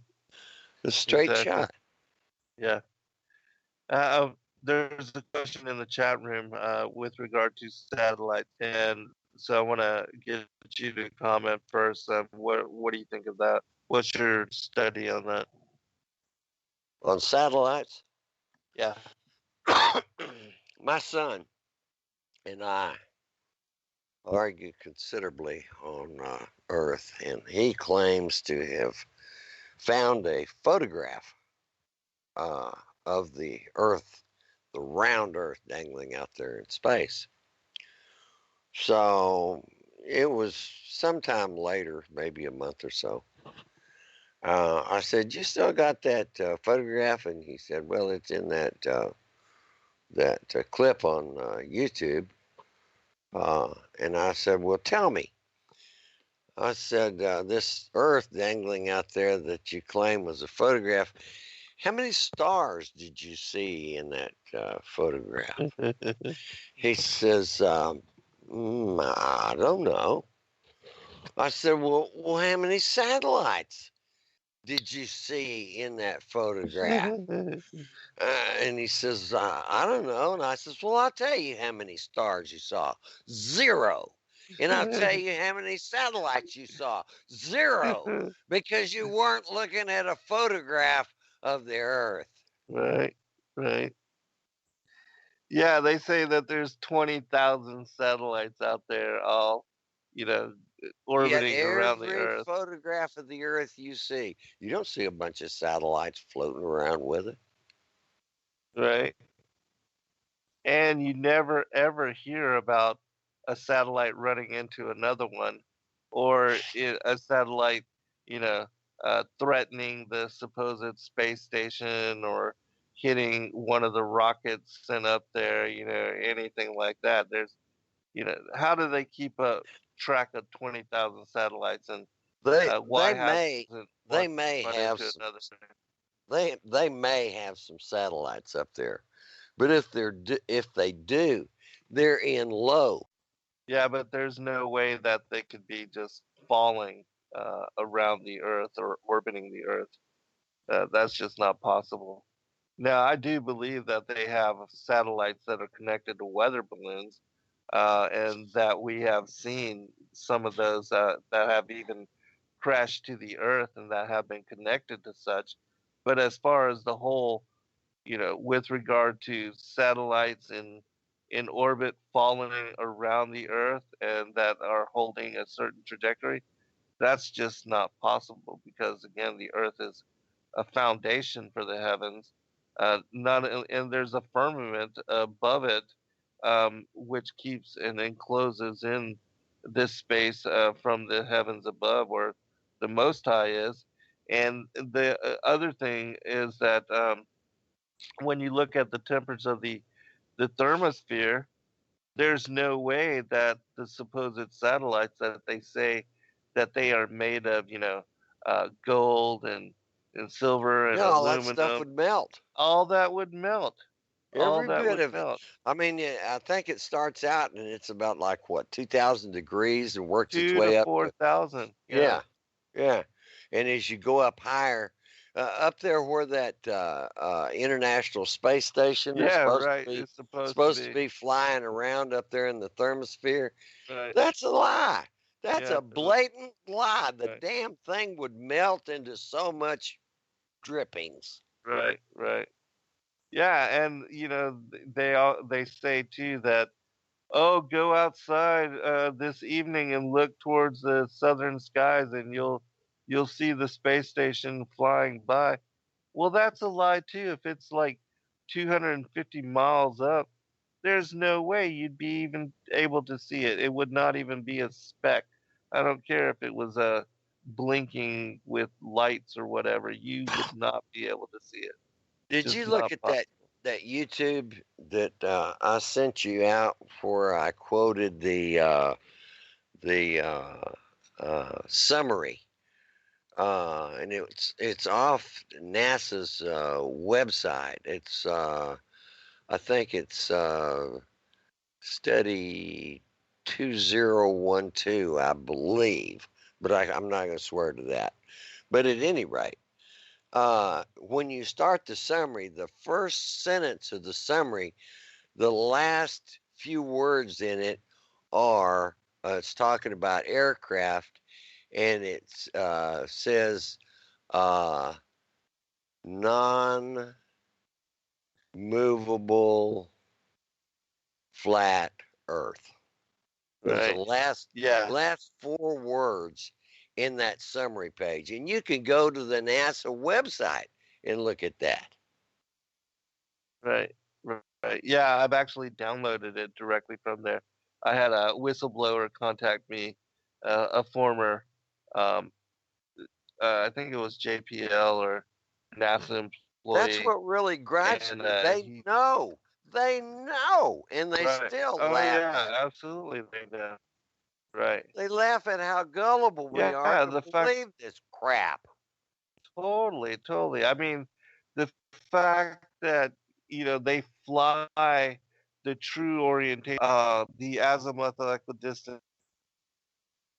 A straight shot. Yeah. There's a question in the chat room with regard to satellites, and so I want to get you to comment first. What do you think of that? What's your study on that? On satellites? Yeah. My son and I argue considerably on Earth, and he claims to have found a photograph of the Earth, the round Earth dangling out there in space. So it was sometime later, maybe a month or so. I said, "You still got that photograph?" And he said, "Well, it's in that clip on YouTube." And I said, "Well, tell me." I said, "This Earth dangling out there that you claim was a photograph, how many stars did you see in that photograph?" He says, "I don't know." I said, well, how many satellites did you see in that photograph? And he says, "I don't know." And I says, "Well, I'll tell you how many stars you saw. 0. And I'll tell you how many satellites you saw. 0. Because you weren't looking at a photograph of the Earth." Right. Yeah, they say that there's 20,000 satellites out there, all orbiting Yet around the every Earth. photograph of the Earth you see, you don't see a bunch of satellites floating around with it. Right. And you never ever hear about a satellite running into another one, or a satellite, threatening the supposed space station, or hitting one of the rockets sent up there, anything like that. How do they keep a track of 20,000 satellites, and why hasn't They one may run have into another? they may have some satellites up there, but if they do, they're in low. Yeah, but there's no way that they could be just falling around the Earth or orbiting the Earth. That's just not possible. Now, I do believe that they have satellites that are connected to weather balloons, and that we have seen some of those that have even crashed to the Earth and that have been connected to such. But as far as the whole, with regard to satellites in orbit following around the Earth and that are holding a certain trajectory, that's just not possible, because again, the Earth is a foundation for the heavens. Not and there's a firmament above it, which keeps and encloses in this space from the heavens above, where the Most High is. And the other thing is that when you look at the temperature of the thermosphere, there's no way that the supposed satellites that they say that they are made of, gold and silver and Yeah, all that stuff aluminum, would melt. all that would melt. All Every that bit would of it. melt. I mean, I think it starts out and it's about like what, 2,000 degrees, and works its Two to way up four to thousand. Yeah. yeah, yeah. And as you go up higher, up there where that International Space Station is Yeah, right. It's supposed to be flying around up there in the thermosphere. right. That's a lie. That's Yeah, a blatant lie. The right, damn thing would melt into so much drippings. right, right. Yeah, and they say too that, oh, go outside this evening and look towards the southern skies, and you'll see the space station flying by. Well, that's a lie too. If it's like 250 miles up, there's no way you'd be even able to see it. It would not even be a speck. I don't care if it was blinking with lights or whatever. You would not be able to see it. Did you Just look not at possible. that YouTube that I sent you out where I quoted the summary, and it's off NASA's website. It's I think it's study 2012, I believe, but I'm not going to swear to that. But at any rate, when you start the summary, the first sentence of the summary, the last few words in it are it's talking about aircraft, and it says non movable flat earth. Those are Right. the last Yeah. last four words in that summary page, and you can go to the NASA website and look at that. Right. Right. Yeah, I've actually downloaded it directly from there. I had a whistleblower contact me, a former, um, I think it was JPL or NASA That's employee, what really gripes and me. They know, and they right. still Oh laugh yeah, at it. absolutely they know. Right. They laugh at how gullible we are Yeah, to the fact, believe this crap. totally, totally. I mean, the fact that they fly the true orientation, the azimuth equidistant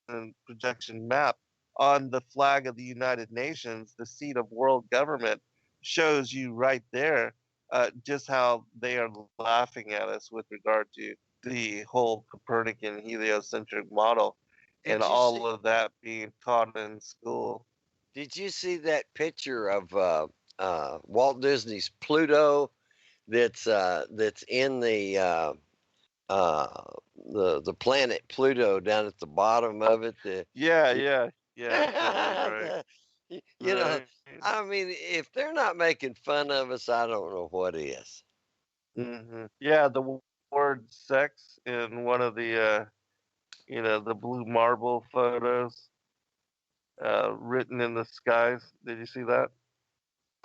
and projection map on the flag of the United Nations, the seat of world government, shows you right there just how they are laughing at us with regard to the whole Copernican heliocentric model and Did you all see? of that being taught in school. Did you see that picture of Walt Disney's Pluto that's in the planet Pluto down at the bottom of it? Yeah, You, yeah, yeah, totally right. the, you know, Right. I mean, if they're not making fun of us, I don't know what is. Yeah, the word sex in one of the blue marble photos written in the skies. Did you see that?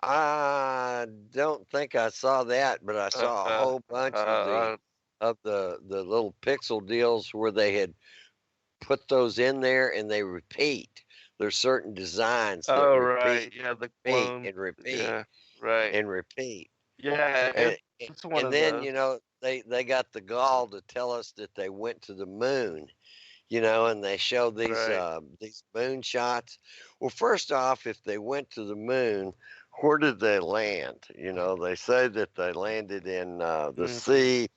I don't think I saw that, but I Uh, saw a uh, whole bunch of uh, the little pixel deals where they had put those in there and they repeat. There's certain designs that oh, repeat, right. Yeah, the repeat, clone. and repeat Yeah, right. and repeat. Yeah, And it's one and of then those. they got the gall to tell us that they went to the moon, and they show Right. these moon shots. Well, first off, if they went to the moon, where did they land? They say that they landed in the Mm-hmm. Sea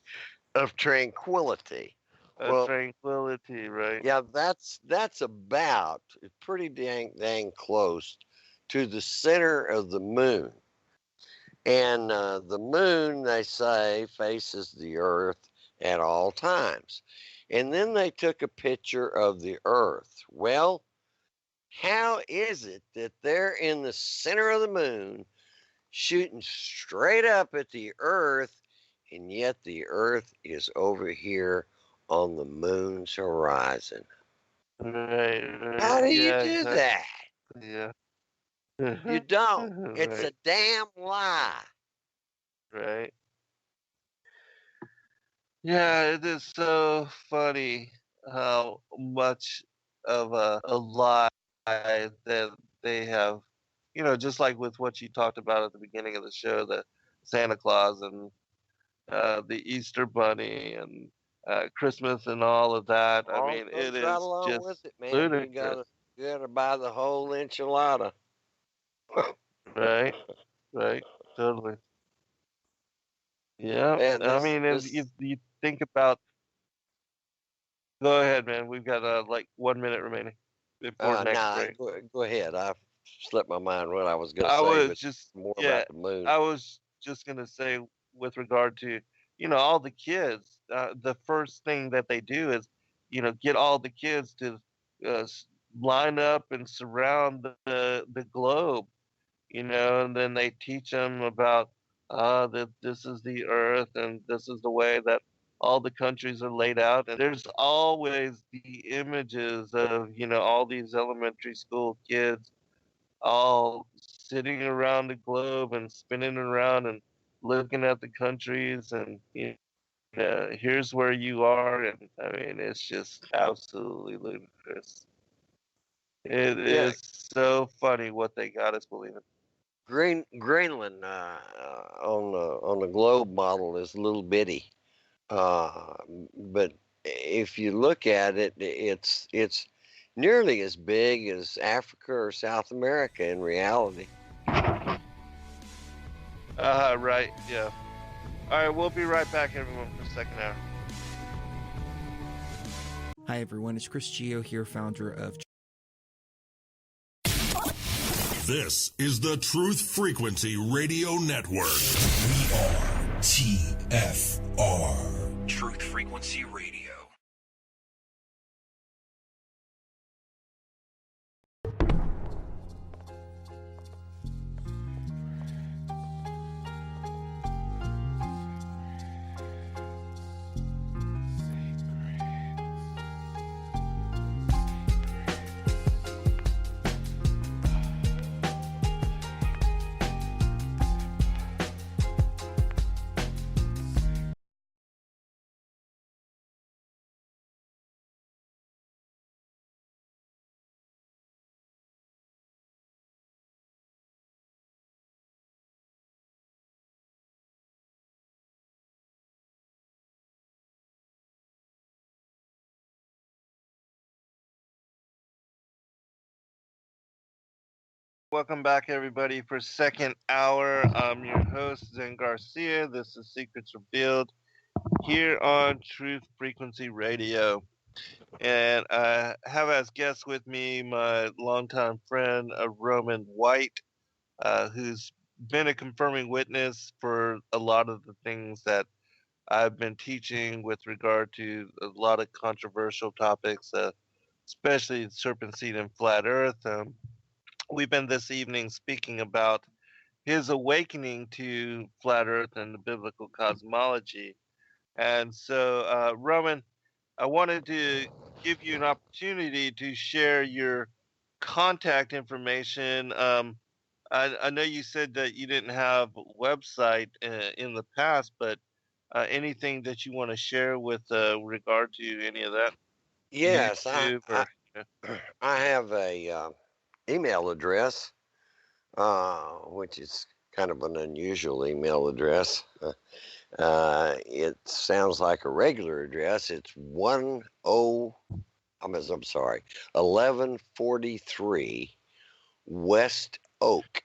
of Tranquility. Well, Tranquility, right? yeah, that's about pretty dang close to the center of the moon. And the moon, they say, faces the earth at all times. And then they took a picture of the earth. Well, how is it that they're in the center of the moon, shooting straight up at the earth, and yet the earth is over here on the moon's horizon? Right, How right. do you Yeah, do exactly. that? Yeah. You don't. It's Right, a damn lie. right. Yeah, it is so funny how much of a lie that they have, just like with what you talked about at the beginning of the show, the Santa Claus and the Easter Bunny and Christmas and all of that. I All mean, it goes right is along with just it, man. You ludicrous. gotta buy the whole enchilada. Right. Right. Totally. Yeah. And I this mean, if this you think about, go ahead, man. We've got like 1 minute remaining before next nah, break. go ahead. I slipped my mind what I was going to I say, was but just, more yeah, about the moon. I was just gonna say with regard to, all the kids, the first thing that they do is, get all the kids to line up and surround the globe, and then they teach them about that this is the Earth and this is the way that all the countries are laid out, and there's always the images of all these elementary school kids all sitting around the globe and spinning around and looking at the countries and here's where you are, and I mean it's just absolutely ludicrous. It Yeah, is so funny what they got us believing. Greenland on the globe model is little bitty, uh, but if you look at it, it's nearly as big as Africa or South America in reality. Right, yeah. All right, we'll be right back, everyone, for the second hour. Hi everyone, it's Chris Gio here, founder of This is the Truth Frequency Radio Network. We are TFR. Truth Frequency Radio. Welcome back, everybody, for second hour. I'm your host, Zen Garcia. This is Secrets Revealed here on Truth Frequency Radio. And I have as guest with me my longtime friend, Roman White, who's been a confirming witness for a lot of the things that I've been teaching with regard to a lot of controversial topics, especially serpent seed and flat earth. We've been this evening speaking about his awakening to flat earth and the biblical cosmology. And so, Roman, I wanted to give you an opportunity to share your contact information. I know you said that you didn't have a website in the past, but anything that you want to share with regard to any of that? Yes, YouTube or I have a email address, which is kind of an unusual email address. It sounds like a regular address. It's 1143 West Oak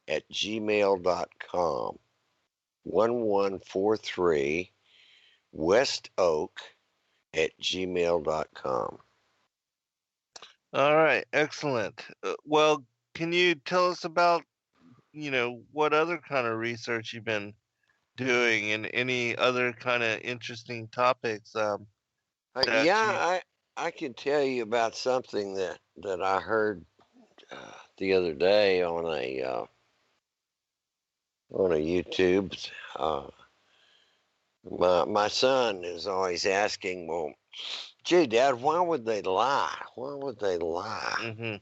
at gmail.com. 1143 West Oak at gmail.com. All right, excellent. Well, can you tell us about, what other kind of research you've been doing and any other kind of interesting topics that you. I can tell you about something that I heard the other day on a YouTube. Uh, my son is always asking, well, gee, Dad, why would they lie? Why would they lie? Mm-hmm. Right.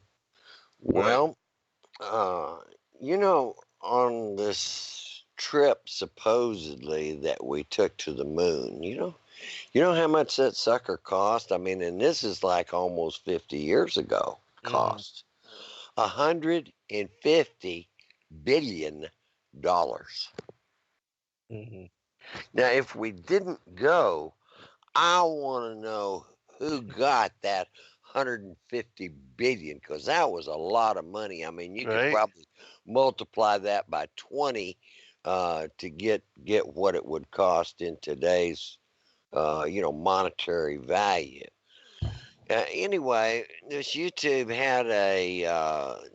Well, uh, on this trip supposedly that we took to the moon, you know how much that sucker cost? I mean, and this is like almost 50 years ago. Mm-hmm. Cost $150 billion. Mm-hmm. Now, if we didn't go, I want to know who got that 150 billion, because that was a lot of money. I mean, you could Right. probably multiply that by 20 to get what it would cost in today's monetary value. Anyway, this YouTube had a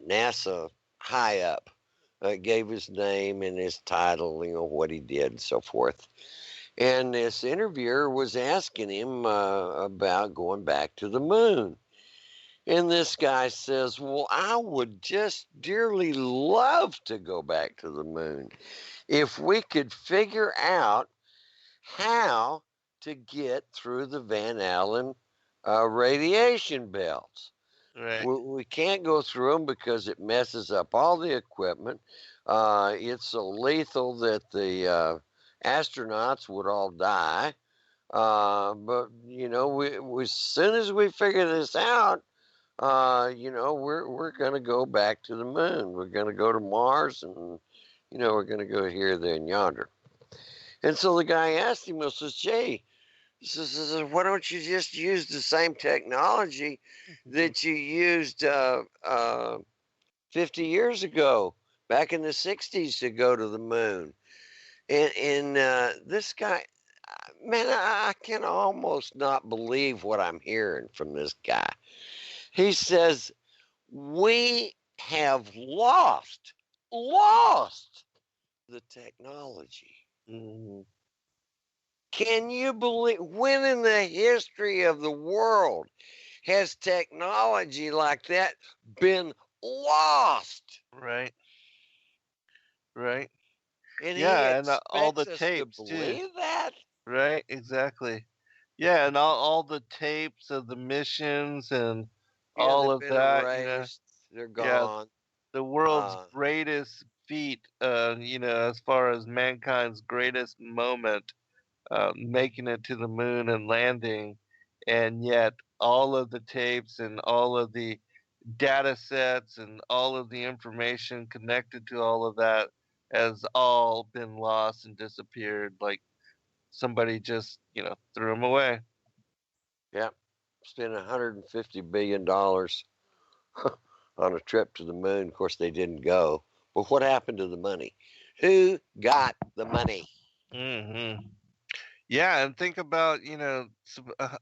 NASA high up, gave his name and his title, what he did and so forth. And this interviewer was asking him about going back to the moon. And this guy says, well, I would just dearly love to go back to the moon if we could figure out how to get through the Van Allen radiation belts. Right. We can't go through them because it messes up all the equipment. It's so lethal that the astronauts would all die. But as soon as we figure this out, we're going to go back to the moon. We're going to go to Mars, and we're going to go here, there, and yonder. And so the guy asked him, says, Jay, says, why don't you just use the same technology that you used 50 years ago, back in the 60s, to go to the moon? And this guy, man, I can almost not believe what I'm hearing from this guy. He says, we have lost the technology. Mhm. Can you believe, when in the history of the world has technology like that been lost? Right. Right. And he Yeah, and all expects the us to tapes too. believe that? Right. Exactly. Yeah, and all the tapes of the missions and Yeah, all they've of been that, erased. They're yeah, gone. the world's Uh, greatest feat, as far as mankind's greatest moment, making it to the moon and landing, and yet all of the tapes and all of the data sets and all of the information connected to all of that has all been lost and disappeared, like somebody just, threw them away. yeah, spent $150 billion on a trip to the moon. Of course, they didn't go. But what happened to the money? Who got the money? Hmm. Yeah, and think about,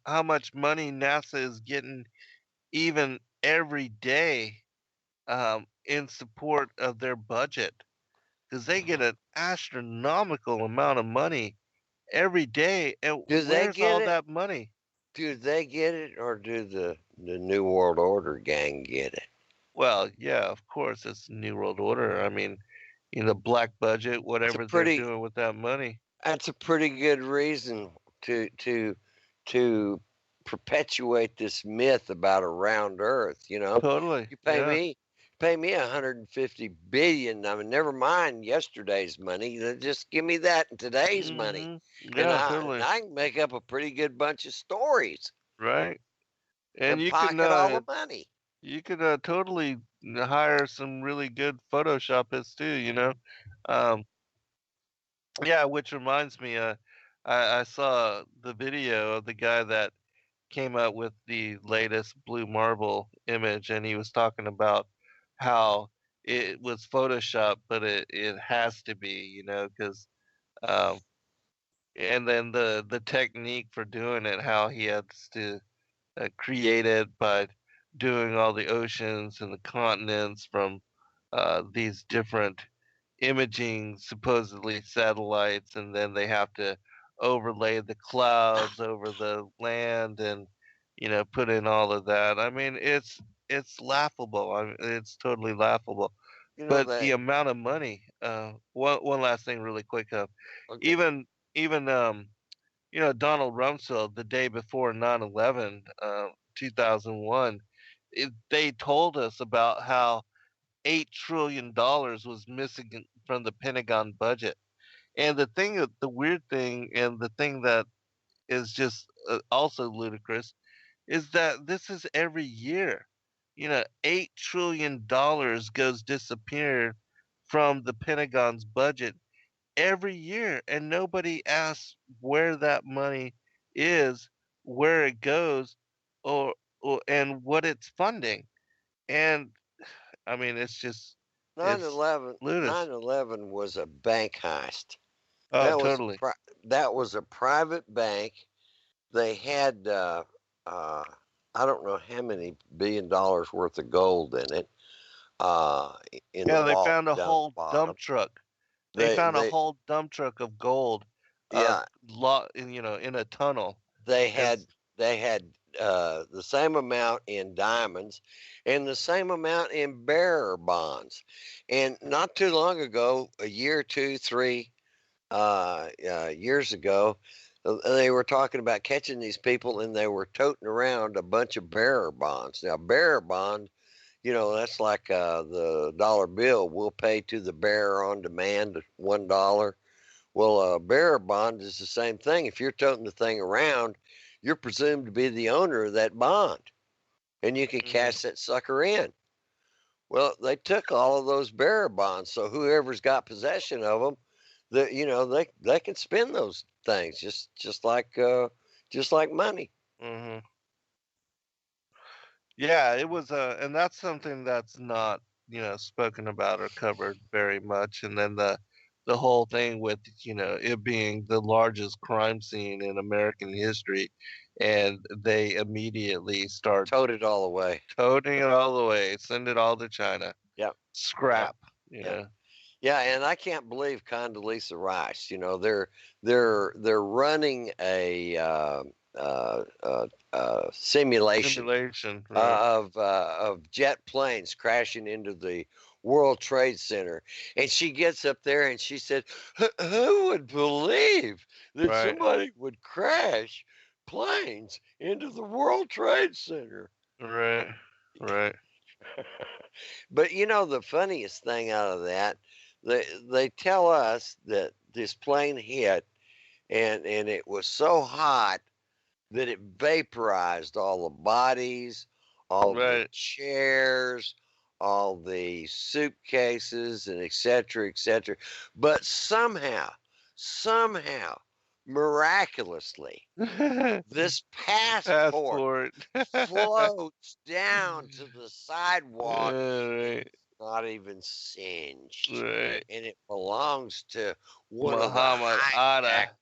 how much money NASA is getting even every day, in support of their budget, because they get an astronomical amount of money every day. And Do they where's get all it? that money? Do they get it, or do the New World Order gang get it? Well, yeah, of course, it's New World Order. I mean, black budget, It's a whatever they're pretty. doing with that money. That's a pretty good reason to perpetuate this myth about a round Earth. Totally. You Yeah. pay me 150 billion. I mean, never mind yesterday's money. Just give me that in today's money, Hmm. and Yeah, totally. I can make up a pretty good bunch of stories Right. And and pocket all the money. you could totally hire some really good Photoshopists too. Um, yeah, which reminds me, I saw the video of the guy that came up with the latest blue marble image, and he was talking about how it was Photoshop, but it has to be, because um, and then the technique for doing it, how he has to create it by doing all the oceans and the continents from these different imaging supposedly satellites, and then they have to overlay the clouds over the land and put in all of that. I mean, it's laughable. I mean, it's totally laughable. You know But the that. amount of money. One last thing, really quick. Okay. Even Donald Rumsfeld, the day before 9/11, 2001, they told us about how $8 trillion was missing from the Pentagon budget. And the weird thing, and the thing that is just also ludicrous, is that this is every year. $8 trillion goes disappear from the Pentagon's budget every year, and nobody asks where that money is, where it goes, or and what it's funding. And I mean, it's just it's 9/11, ludicrous. 9/11 was a bank heist. Oh, That was a totally. that was a private bank. They had I don't know how many $1 billion worth of gold in it. In the Yeah, they vault found a down the whole dump bottom. truck. They They found a they whole dump truck of gold, yeah in a tunnel. they And had they had the same amount in diamonds and the same amount in bearer bonds. And not too long ago, a year, two, three years ago, they were talking about catching these people, and they were toting around a bunch of bearer bonds. Now, bearer bond, that's like the dollar bill. We'll pay to the bearer on demand $1. Well, a bearer bond is the same thing. If you're toting the thing around, you're presumed to be the owner of that bond, and you can mhm, cash that sucker in. Well, they took all of those bearer bonds, so whoever's got possession of them, they can spend those things just like money. mhm. Yeah, it was and that's something that's not, spoken about or covered very much. And then the whole thing with, it being the largest crime scene in American history, and they immediately start Towed it all away. toting it all the way, send it all to China, Yep, yep, scrap, you yep. know. Yeah, and I can't believe Condoleezza Rice. They're running a simulation Simulation, right? of jet planes crashing into the World Trade Center, and she gets up there and she said, "Who would believe that Right, somebody would crash planes into the World Trade Center?" right, right. But the funniest thing out of that, they tell us that this plane hit, and it was so hot that it vaporized all the bodies, all the Right. chairs, all the suitcases, and et cetera, et cetera. But somehow, miraculously, this passport Passport. floats down to the sidewalk. Right, It's not even singed, right. and it belongs to one of the Muhammad hijackers Atta.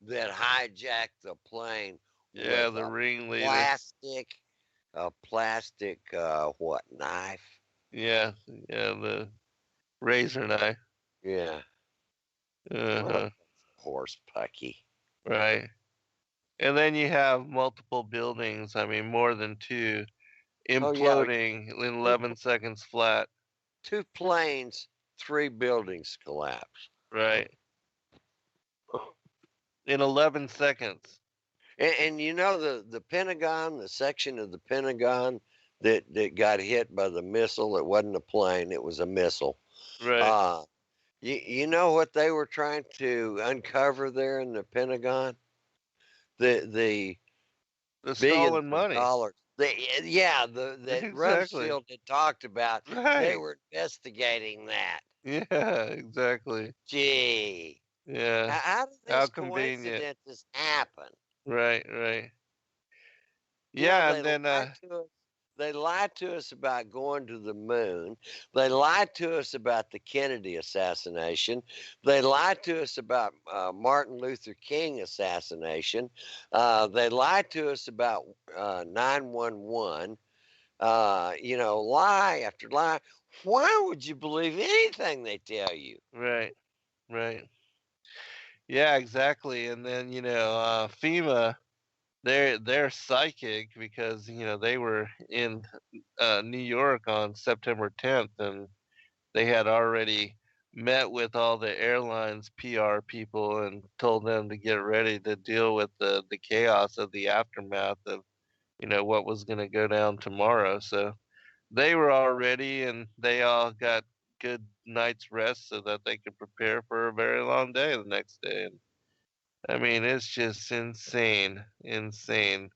that hijacked the plane Yeah, with the a ringleader. plastic, what, knife? Yeah, yeah, the razor knife. Yeah, what a Uh-huh. horse pucky. Right. And then you have multiple buildings, I mean more than two, Oh yeah, imploding in two 11 seconds flat. two planes, three buildings collapse. Right. In 11 seconds. And the Pentagon, the section of the Pentagon that got hit by the missile, it wasn't a plane, it was a missile. Right. Uh, you know what they were trying to uncover there in the Pentagon? The The billions stolen of money. dollars. That Exactly. Rumsfeld had talked about. They Right. were investigating that. Yeah, exactly. Gee, Yeah. how did How these convenient. coincidences happen? Right, right. You know, Yeah, and then they lied to us about going to the moon. They lied to us about the Kennedy assassination. They lied to us about Martin Luther King assassination. They lied to us about 911. Lie after lie. Why would you believe anything they tell you? right, right. Yeah, exactly. And then, FEMA, they're psychic because, they were in New York on September 10th, and they had already met with all the airlines PR people and told them to get ready to deal with the chaos of the aftermath of, what was going to go down tomorrow. So they were all ready, and they all got good night's rest so that they could prepare for a very long day the next day. And I mean, it's just insane, insane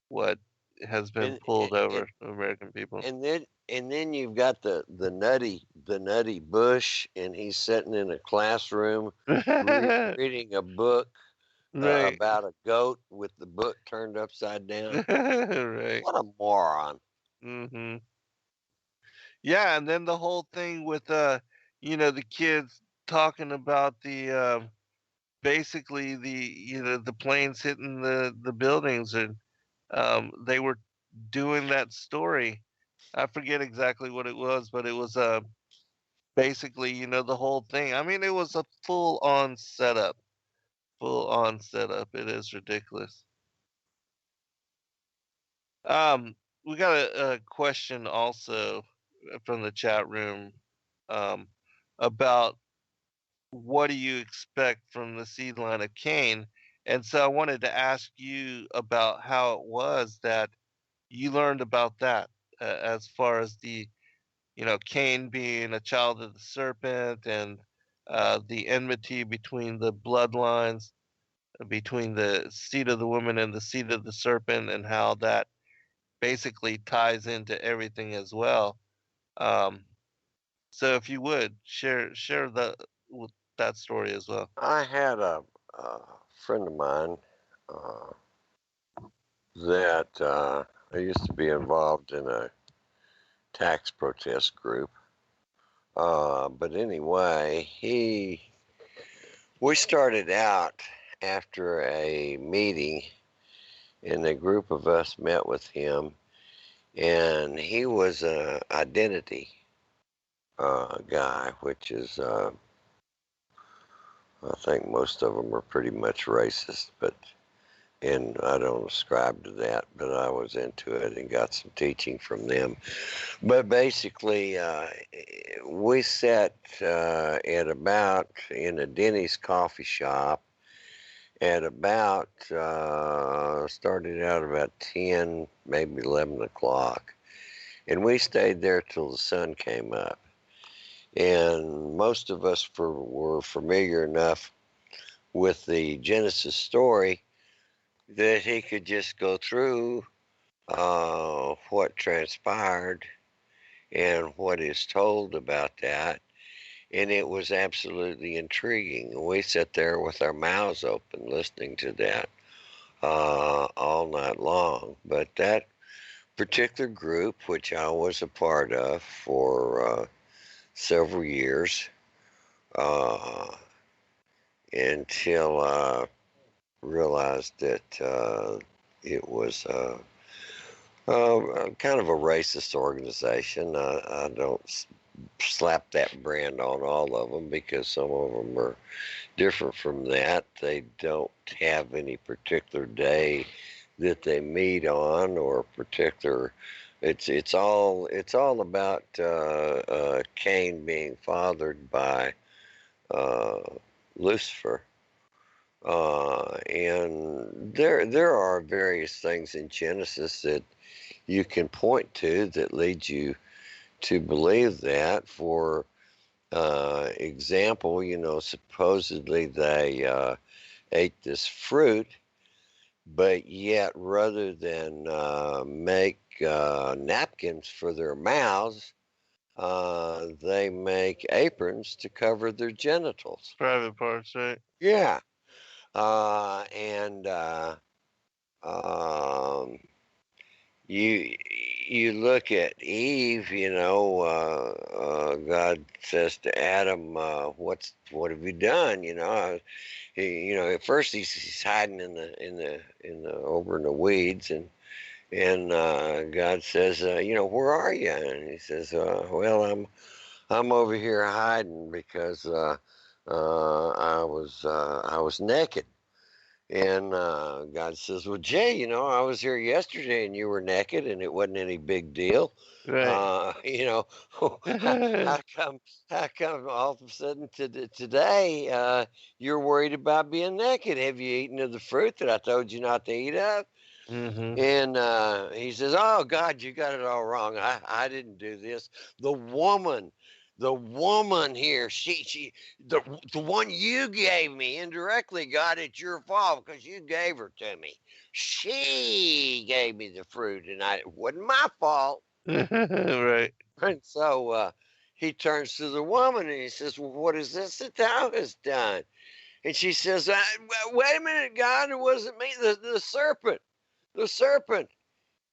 what has been And pulled and, over the American people. and then you've got the nutty Bush, and he's sitting in a classroom reading a book Right. about a goat with the book turned upside down. Right. What a moron. Hmm. Yeah, and then the whole thing with the kids talking about the basically the planes hitting the buildings, and they were doing that story. I forget exactly what it was, but it was basically the whole thing. I mean, it was a full on setup. Full on setup. It is ridiculous. Um, we got a question also from the chat room um, about what do you expect from the seed line of Cain? And so I wanted to ask you about how it was that you learned about that, as far as Cain being a child of the serpent, and the enmity between the bloodlines, between the seed of the woman and the seed of the serpent, and how that basically ties into everything as well. Um, so if you would share that story as well. I had a friend of mine uh, that I used to be involved in a tax protest group. But anyway, we started out after a meeting, and a group of us met with him, and he was an identity guy, which is, I think most of them are pretty much racist, and I don't ascribe to that, but I was into it and got some teaching from them. But basically, we sat in a Denny's coffee shop at about, started out about 10, maybe 11 o'clock. And we stayed there till the sun came up. And most of us were familiar enough with the Genesis story that he could just go through what transpired and what is told about that. And it was absolutely intriguing. We sat there with our mouths open listening to that all night long. But that particular group, which I was a part of for several years, until I realized that it was kind of a racist organization. I don't slap that brand on all of them because some of them are different from that. They don't have any particular day that they meet on or particular. It's all about Cain being fathered by Lucifer. And there are various things in Genesis that you can point to that lead you to believe that. For example, supposedly they ate this fruit, but yet rather than make napkins for their mouths, they make aprons to cover their genitals. Private parts, right? Yeah. And um, you look at Eve, God says to Adam, what have you done? At first he's hiding in the over in the weeds, and God says, where are you? And he says, well, I'm over here hiding because I was naked. And God says, well, Jay, I was here yesterday and you were naked and it wasn't any big deal. Right. How come all of a sudden today you're worried about being naked? Have you eaten of the fruit that I told you not to eat of? Hmm. And he says, oh, God, you got it all wrong. I didn't do this. The woman here, the one you gave me indirectly, God, it's your fault because you gave her to me. She gave me the fruit and it wasn't my fault. Right. And so he turns to the woman and he says, well, what is this that thou hast done? And she says, wait a minute, God, it wasn't me. The serpent, the serpent,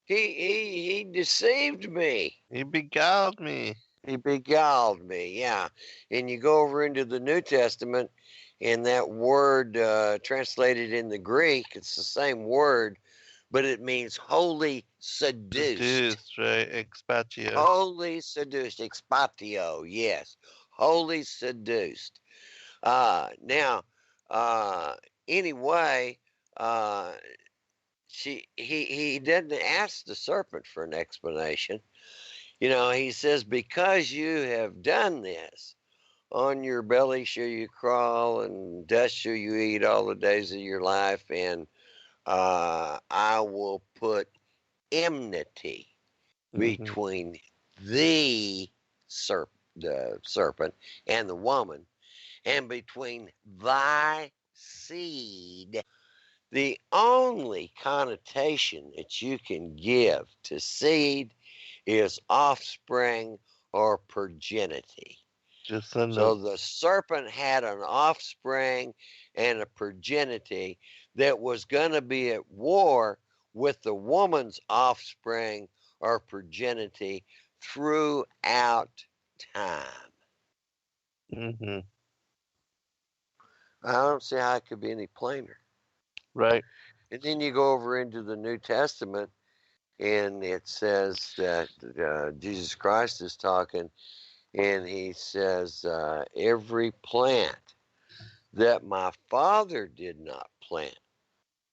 he deceived me. He beguiled me. He beguiled me, yeah. And you go over into the New Testament, and that word translated in the Greek, it's the same word, but it means wholly seduced. Seduced, right? Expatio. Wholly seduced. Expatio, yes. Wholly seduced. Now, anyway, he didn't ask the serpent for an explanation. You know, he says, because you have done this, on your belly shall you crawl, and dust shall you eat all the days of your life, and I will put enmity between the serpent and the woman, and between thy seed. The only connotation that you can give to seed is offspring or progeny. So the serpent had an offspring and a progeny that was going to be at war with the woman's offspring or progeny throughout time. Mm-hmm. I don't see how it could be any plainer. Right. And then you go over into the New Testament, and it says that Jesus Christ is talking, and he says, every plant that my Father did not plant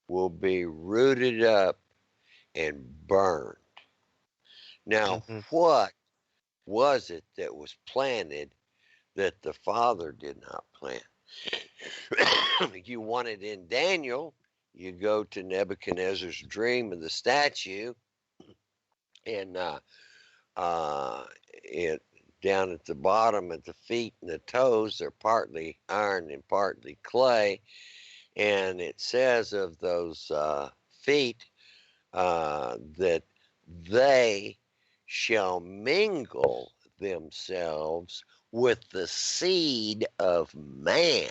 will be rooted up and burned. Now, what was it that was planted that the Father did not plant? You want it in Daniel, you go to Nebuchadnezzar's dream of the statue, and it down at the bottom at the feet and the toes, they're partly iron and partly clay, and it says of those feet that they shall mingle themselves with the seed of man,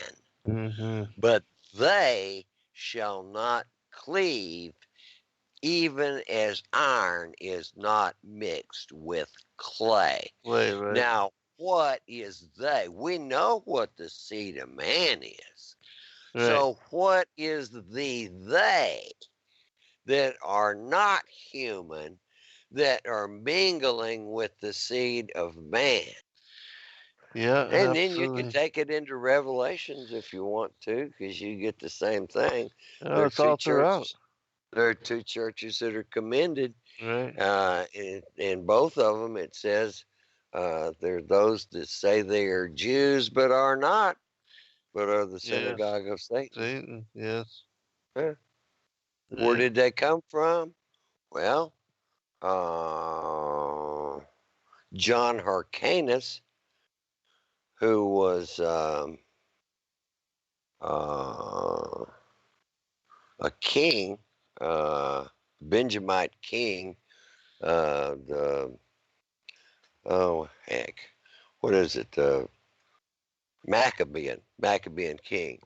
but they shall not cleave, even as iron is not mixed with clay. Right. Now, what is they? We know what the seed of man is. Right. So what is the they that are not human, that are mingling with the seed of man? Yeah. And then you can take it into Revelations if you want to, because you get the same thing. Oh, it's all throughout. There are two churches that are commended. Right. In both of them, it says there are those that say they are Jews but are not, but are the synagogue of Satan. Satan, yes. Yeah. Where did they come from? Well, John Hyrcanus, who was a king, Benjamite king, what is it? Maccabean king.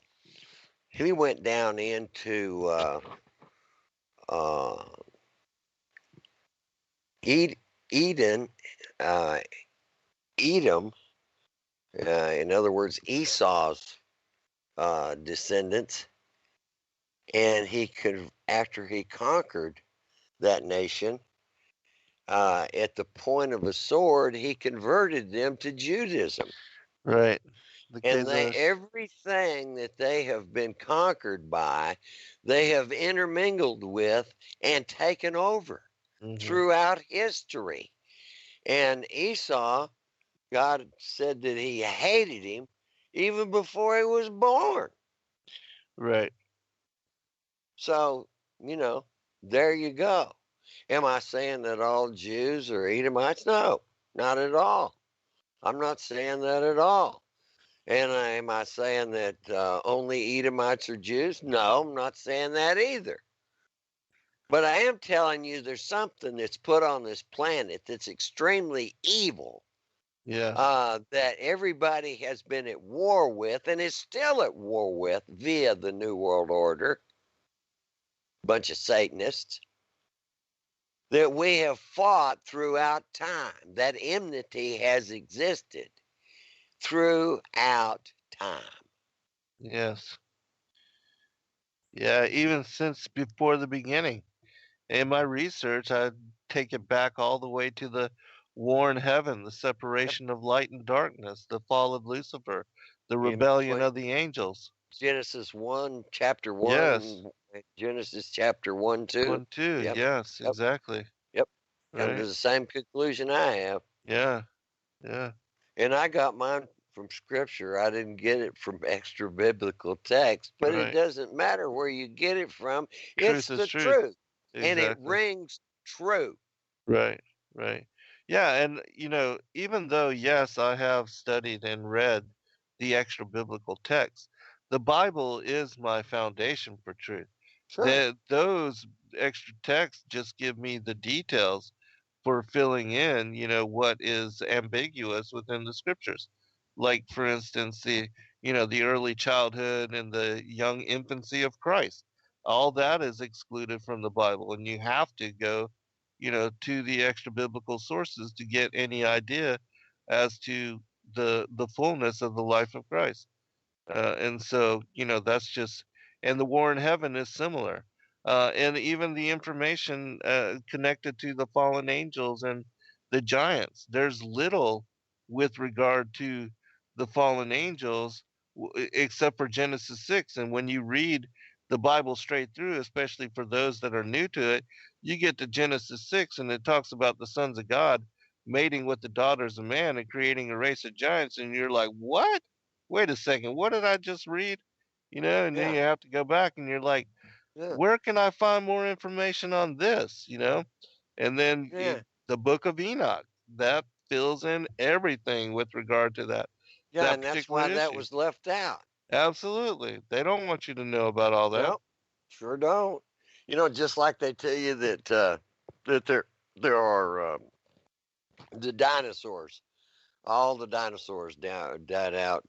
He went down into Edom, in other words, Esau's descendants, and after he conquered that nation, at the point of a sword, he converted them to Judaism. Right. And everything that they have been conquered by, they have intermingled with and taken over throughout history. And Esau, God said that he hated him even before he was born. Right. So, there you go. Am I saying that all Jews are Edomites? No, not at all. I'm not saying that at all. And am I saying that only Edomites are Jews? No, I'm not saying that either. But I am telling you there's something that's put on this planet that's extremely evil Yes. that everybody has been at war with and is still at war with via the New World Order, bunch of Satanists, that we have fought throughout time. That enmity has existed throughout time. Yes. Yeah, even since before the beginning. In my research, I take it back all the way to the war in heaven, the Yep. separation of light and darkness, the fall of Lucifer, the In rebellion between of the angels. Genesis 1, chapter Yes. 1, Genesis chapter 1, 2. 1, 2. Yep. Yes, Yep. exactly. Yep. Come to Right. the same conclusion I have. Yeah. Yeah. And I got mine from scripture. I didn't get it from extra biblical text, but it Right. doesn't matter where you get it from. It's Truth is the truth. truth. And it Exactly. rings true. Right. Right. Yeah. And, even though, yes, I have studied and read the extra biblical text, the Bible is my foundation for truth. Sure. Those extra texts just give me the details for filling in, what is ambiguous within the scriptures. Like, for instance, the early childhood and the young infancy of Christ. All that is excluded from the Bible, and you have to go, to the extra biblical sources to get any idea as to the fullness of the life of Christ. And so, that's just, and the war in heaven is similar. And even the information connected to the fallen angels and the giants, there's little with regard to the fallen angels except for Genesis 6. And when you read the Bible straight through, especially for those that are new to it, you get to Genesis 6 and it talks about the sons of God mating with the daughters of man and creating a race of giants. And you're like, what? Wait a second, what did I just read? And then Yeah. you have to go back and you're like, Yeah. where can I find more information on this? And then Yeah. the book of Enoch that fills in everything with regard to Yeah. that And that's particular why that issue. was left out. Absolutely. They don't want you to know about all that. No, sure don't. Just like they tell you that there are the dinosaurs. All the dinosaurs died out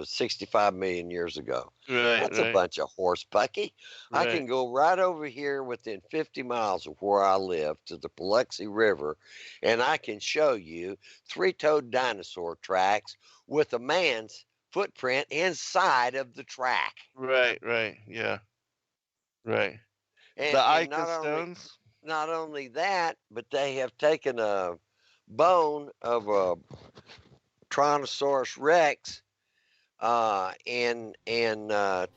65 million years ago. Right, That's a right, bunch of horse pucky. I right. can go right over here within 50 miles of where I live to the Paluxy River, and I can show you three-toed dinosaur tracks with a man's footprint inside of the track. Right, right. Yeah. Right. The And Ica stones. not only that, but they have taken a bone of a Tyrannosaurus Rex and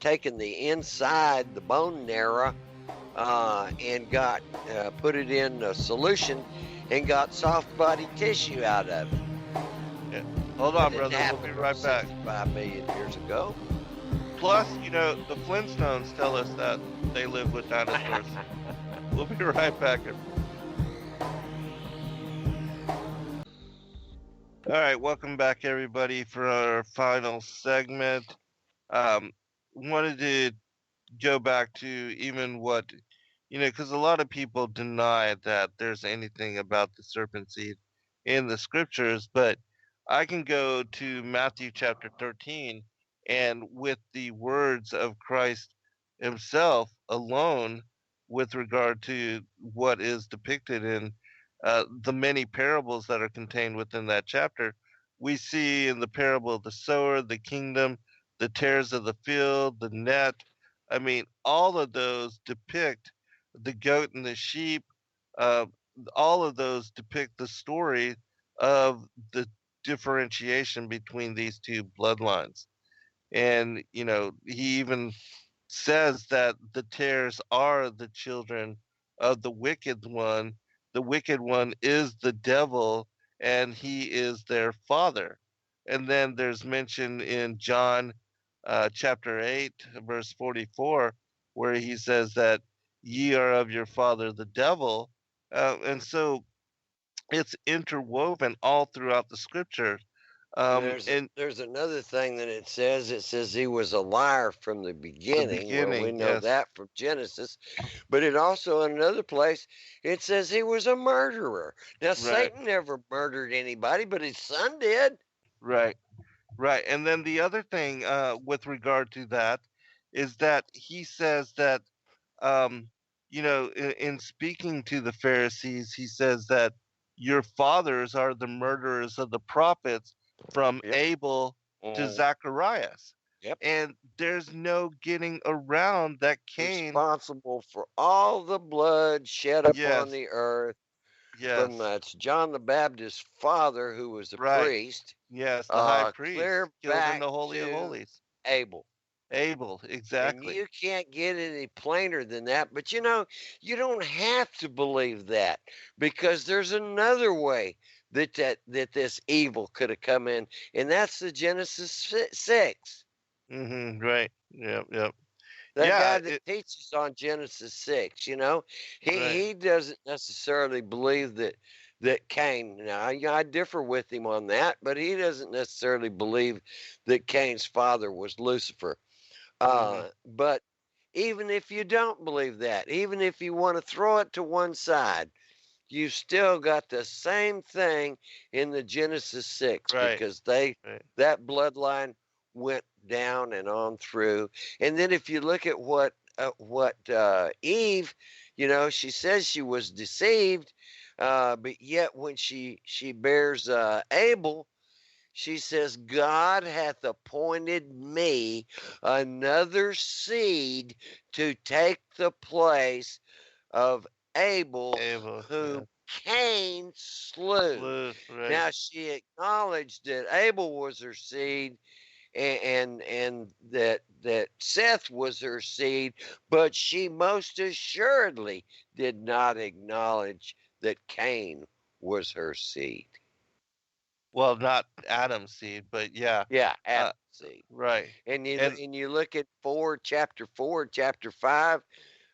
taken the inside, the bone marrow, and got put it in a solution and got soft body tissue out of it. Yeah. Hold on, brother. We'll be right back. 65 million years ago. Plus, the Flintstones tell us that they live with dinosaurs. We'll be right back. All right, welcome back, everybody, for our final segment. Wanted to go back to even what, because a lot of people deny that there's anything about the serpent seed in the scriptures, but I can go to Matthew chapter 13, and with the words of Christ himself alone, with regard to what is depicted in the many parables that are contained within that chapter, we see in the parable of the sower, the kingdom, the tares of the field, the net. I mean, all of those depict the goat and the sheep. Uh, all of those depict the story of the differentiation between these two bloodlines. And, he even says that the tares are the children of the wicked one. The wicked one is the devil, and he is their father. And then there's mention in John chapter 8, verse 44, where he says that ye are of your father the devil. And so it's interwoven all throughout the scripture And There's another thing that it says. It says he was a liar from the beginning. Well, we beginning, know yes, that from Genesis. But it also, in another place, it says he was a murderer. Now, right, Satan never murdered anybody, but his son did. right, right. And then the other thing with regard to that is that he says that, um, in speaking to the Pharisees, he says that your fathers are the murderers of the prophets from Yep. Abel to Mhm. Zacharias. Yep. And there's no getting around that Cain, Responsible for all the blood shed upon yes, the earth from yes, that's John the Baptist's father, who was a right, priest, yes, the high priest clear killed in back the Holy of to Holies. Abel. Abel, And exactly. you can't get any plainer than that. But you don't have to believe that, because there's another way that this evil could have come in, and that's the Genesis 6. Right. Yep, yep. That Yeah, guy that teaches on Genesis 6, right. he doesn't necessarily believe that Cain. Now, I differ with him on that, but he doesn't necessarily believe that Cain's father was Lucifer. But even if you don't believe that, even if you want to throw it to one side, you've still got the same thing in the Genesis 6, Right, because right. that bloodline went down and on through. And then if you look at what Eve, she says she was deceived, but yet when she bears Abel, she says, God hath appointed me another seed to take the place of Abel, Abel, yeah. whom Cain slew. Slew, right. Now she acknowledged that Abel was her seed, and that Seth was her seed, but she most assuredly did not acknowledge that Cain was her seed. Well, not Adam's seed, but yeah. Yeah, Uh, Adam's seed. right. And And you look at chapter 4, chapter 5,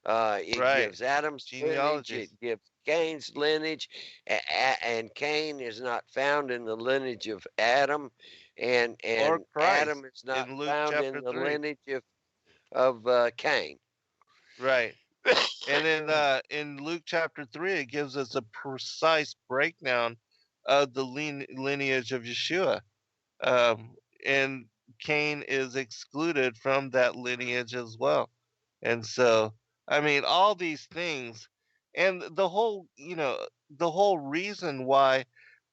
it right. gives Adam's lineage, Genealogies. it gives Cain's lineage, and Cain is not found in the lineage of Adam, Or and Christ Adam is not in Luke found in chapter the 3. lineage of Cain. Right. And in Luke chapter 3, it gives us a precise breakdown of the lineage of Yeshua. Um, and Cain is excluded from that lineage as well. And so, I mean, all these things, and the whole reason why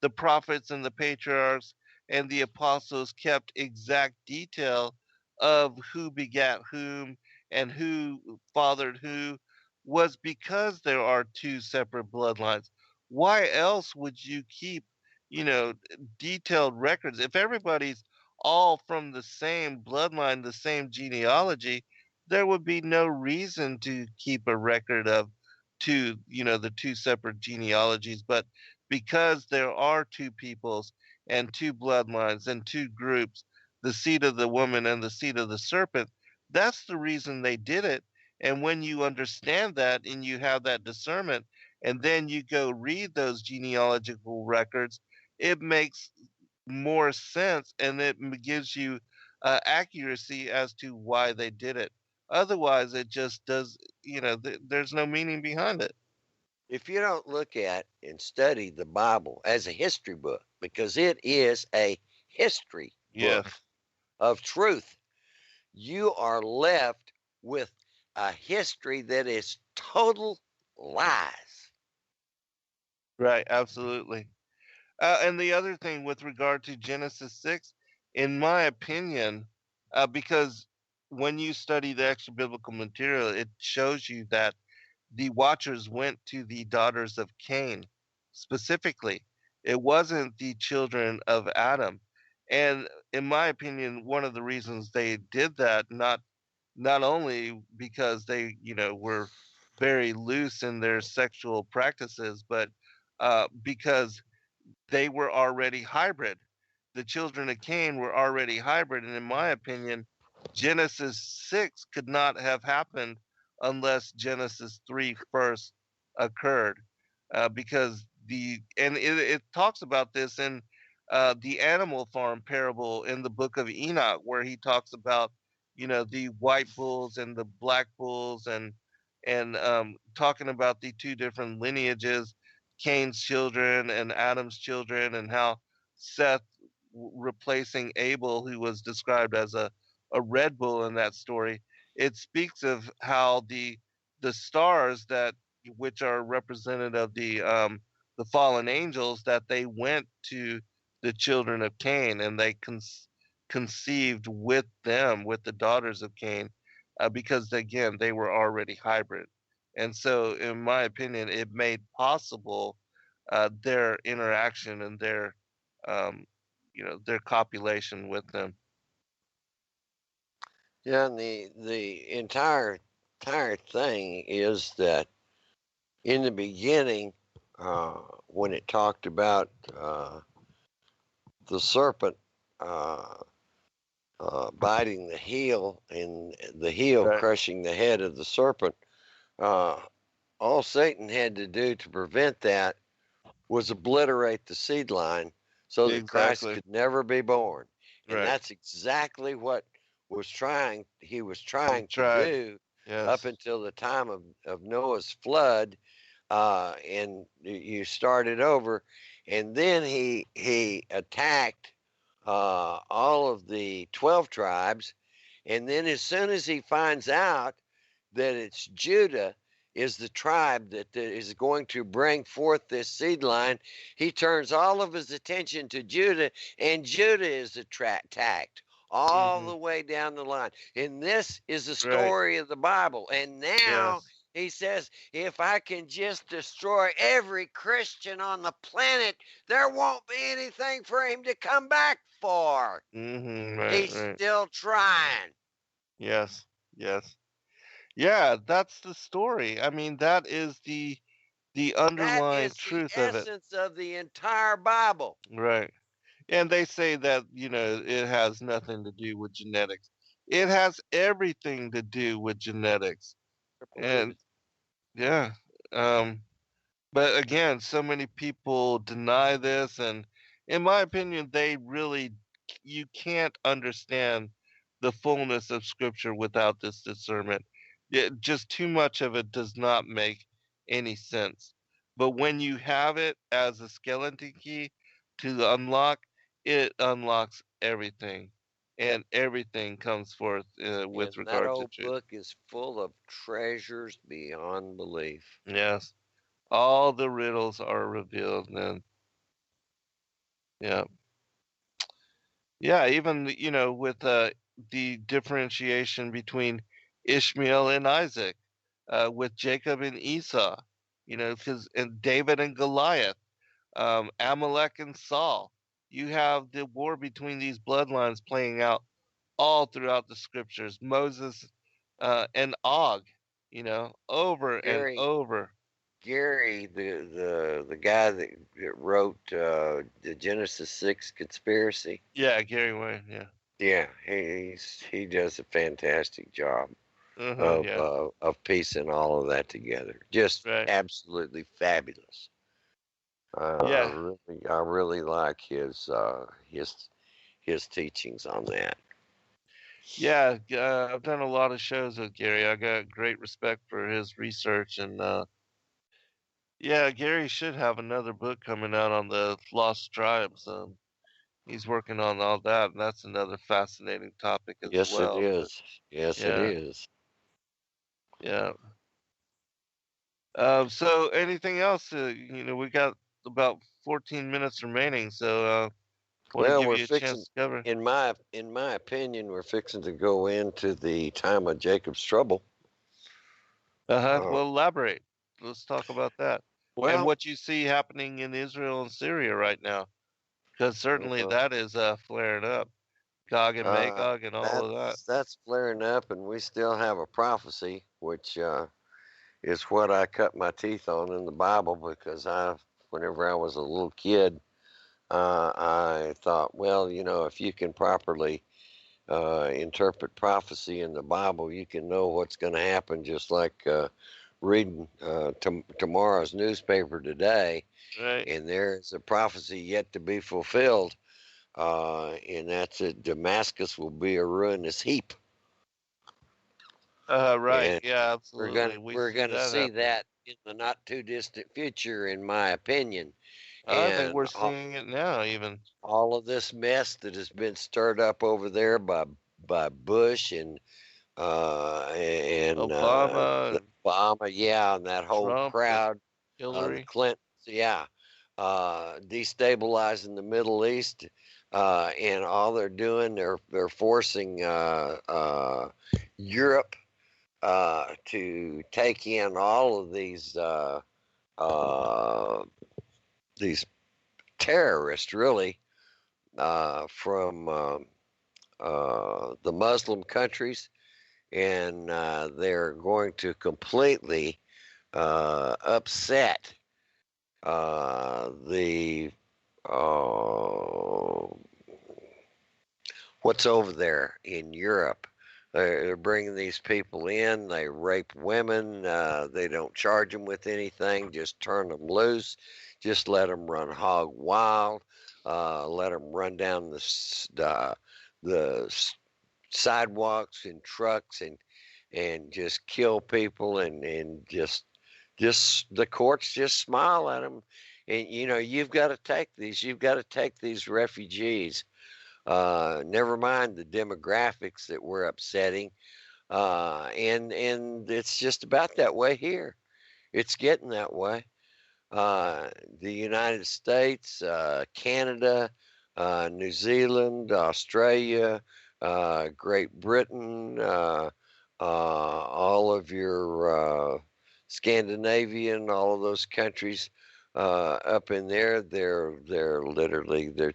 the prophets and the patriarchs and the apostles kept exact detail of who begat whom and who fathered who was because there are two separate bloodlines. Why else would you keep, you know, detailed records if everybody's all from the same bloodline, the same genealogy? There would be no reason to keep a record of the two separate genealogies. But because there are two peoples and two bloodlines and two groups, the seed of the woman and the seed of the serpent, that's the reason they did it. And when you understand that and you have that discernment, and then you go read those genealogical records, it makes more sense and it gives you accuracy as to why they did it. Otherwise, it just does, there's no meaning behind it. If you don't look at and study the Bible as a history book, because it is a history Yes, book of truth, you are left with a history that is total lies. right, absolutely. And the other thing with regard to Genesis 6, in my opinion, because when you study the extra biblical material, it shows you that the watchers went to the daughters of Cain specifically. It wasn't the children of Adam. And in my opinion, one of the reasons they did that, not only because they, were very loose in their sexual practices, but because they were already hybrid. The children of Cain were already hybrid. And in my opinion, Genesis 6 could not have happened unless Genesis 3 first occurred. Because it talks about this in the animal farm parable in the book of Enoch, where he talks about, the white bulls and the black bulls, and talking about the two different lineages, Cain's children and Adam's children, and how Seth replacing Abel, who was described as a red bull in that story. It speaks of how the stars that which are representative of the fallen angels, that they went to the children of Cain, and they conceived with them, with the daughters of Cain, because again they were already hybrid, and so in my opinion it made possible their interaction and um, their copulation with them. Yeah, and the entire thing is that in the beginning, when it talked about the serpent biting the heel and the heel Right. crushing the head of the serpent, all Satan had to do to prevent that was obliterate the seed line so that Christ Exactly. could never be born. And Right. that's exactly what he was trying to Tried. do up Yes. until the time of Noah's flood. And you started over, and then he attacked all of the 12 tribes, and then as soon as he finds out that it's Judah is the tribe that is going to bring forth this seed line, he turns all of his attention to Judah, and Judah is attacked all the way down the line. And this is the story of the Bible. And now he says, if I can just destroy every Christian on the planet, there won't be anything for him to come back for. He's still trying. Yes. Yes. Yeah, that's the story. I mean, that is the underlying That is truth the of it. essence of the entire Bible. Right. And they say that, it has nothing to do with genetics. It has everything to do with genetics. And yeah. But again, so many people deny this, and in my opinion, you can't understand the fullness of scripture without this discernment. Just too much of it does not make any sense. But when you have it as a skeleton key to unlock, it unlocks everything, and everything comes forth with And that regard to old truth. book is full of treasures beyond belief. Yes. All the riddles are revealed then. Yeah. Yeah, even with the differentiation between Ishmael and Isaac, with Jacob and Esau, because and David and Goliath, Amalek and Saul. You have the war between these bloodlines playing out all throughout the scriptures. Moses and Og, over and Gary, over. the guy that wrote the Genesis 6 conspiracy. Yeah, Gary Wayne. Yeah. Yeah, he does a fantastic job of piecing all of that together. Just absolutely fabulous. I really like his teachings on that. Yeah, I've done a lot of shows with Gary. I got great respect for his research, and yeah, Gary should have another book coming out on the lost tribes. He's working on all that, and that's another fascinating topic as Yes, well. it is. Yes, it is. Yeah. So anything else? We got about 14 minutes remaining, so want to give you a chance to cover. In my opinion, we're fixing to go into the time of Jacob's trouble. Well, elaborate. Let's talk about that. And what you see happening in Israel and Syria right now, because certainly that is flaring up. Gog and Magog and all of that. That's flaring up, and we still have a prophecy, which is what I cut my teeth on in the Bible, because whenever I was a little kid, I thought, well, if you can properly interpret prophecy in the Bible, you can know what's going to happen, just like reading tomorrow's newspaper today. Right. And there's a prophecy yet to be fulfilled, and that's that Damascus will be a ruinous heap. Right. And Yeah, absolutely. We we're see gonna that see happening. that in the not too distant future, in my opinion. I think And we're seeing it now, even. all of this mess that has been stirred up over there by Bush and Obama and Obama, yeah, and that whole Trump and crowd, the Hillary. Clintons, yeah, destabilizing the Middle East, and all they're doing, they're forcing Europe to take in all of uh, these terrorists, really, from the Muslim countries, and they're going to completely upset the uh, what's over there in Europe. They're bringing these people in. They rape women. They don't charge them with anything. Just turn them loose. Just let them run hog wild. Let them run down the sidewalks and trucks and just kill people and just the courts just smile at them. And you've got to take these refugees. Never mind the demographics that we're upsetting. And it's just about that way here. It's getting that way. The United States, Canada, New Zealand, Australia, Great Britain, all of your Scandinavian, all of those countries up in there, they're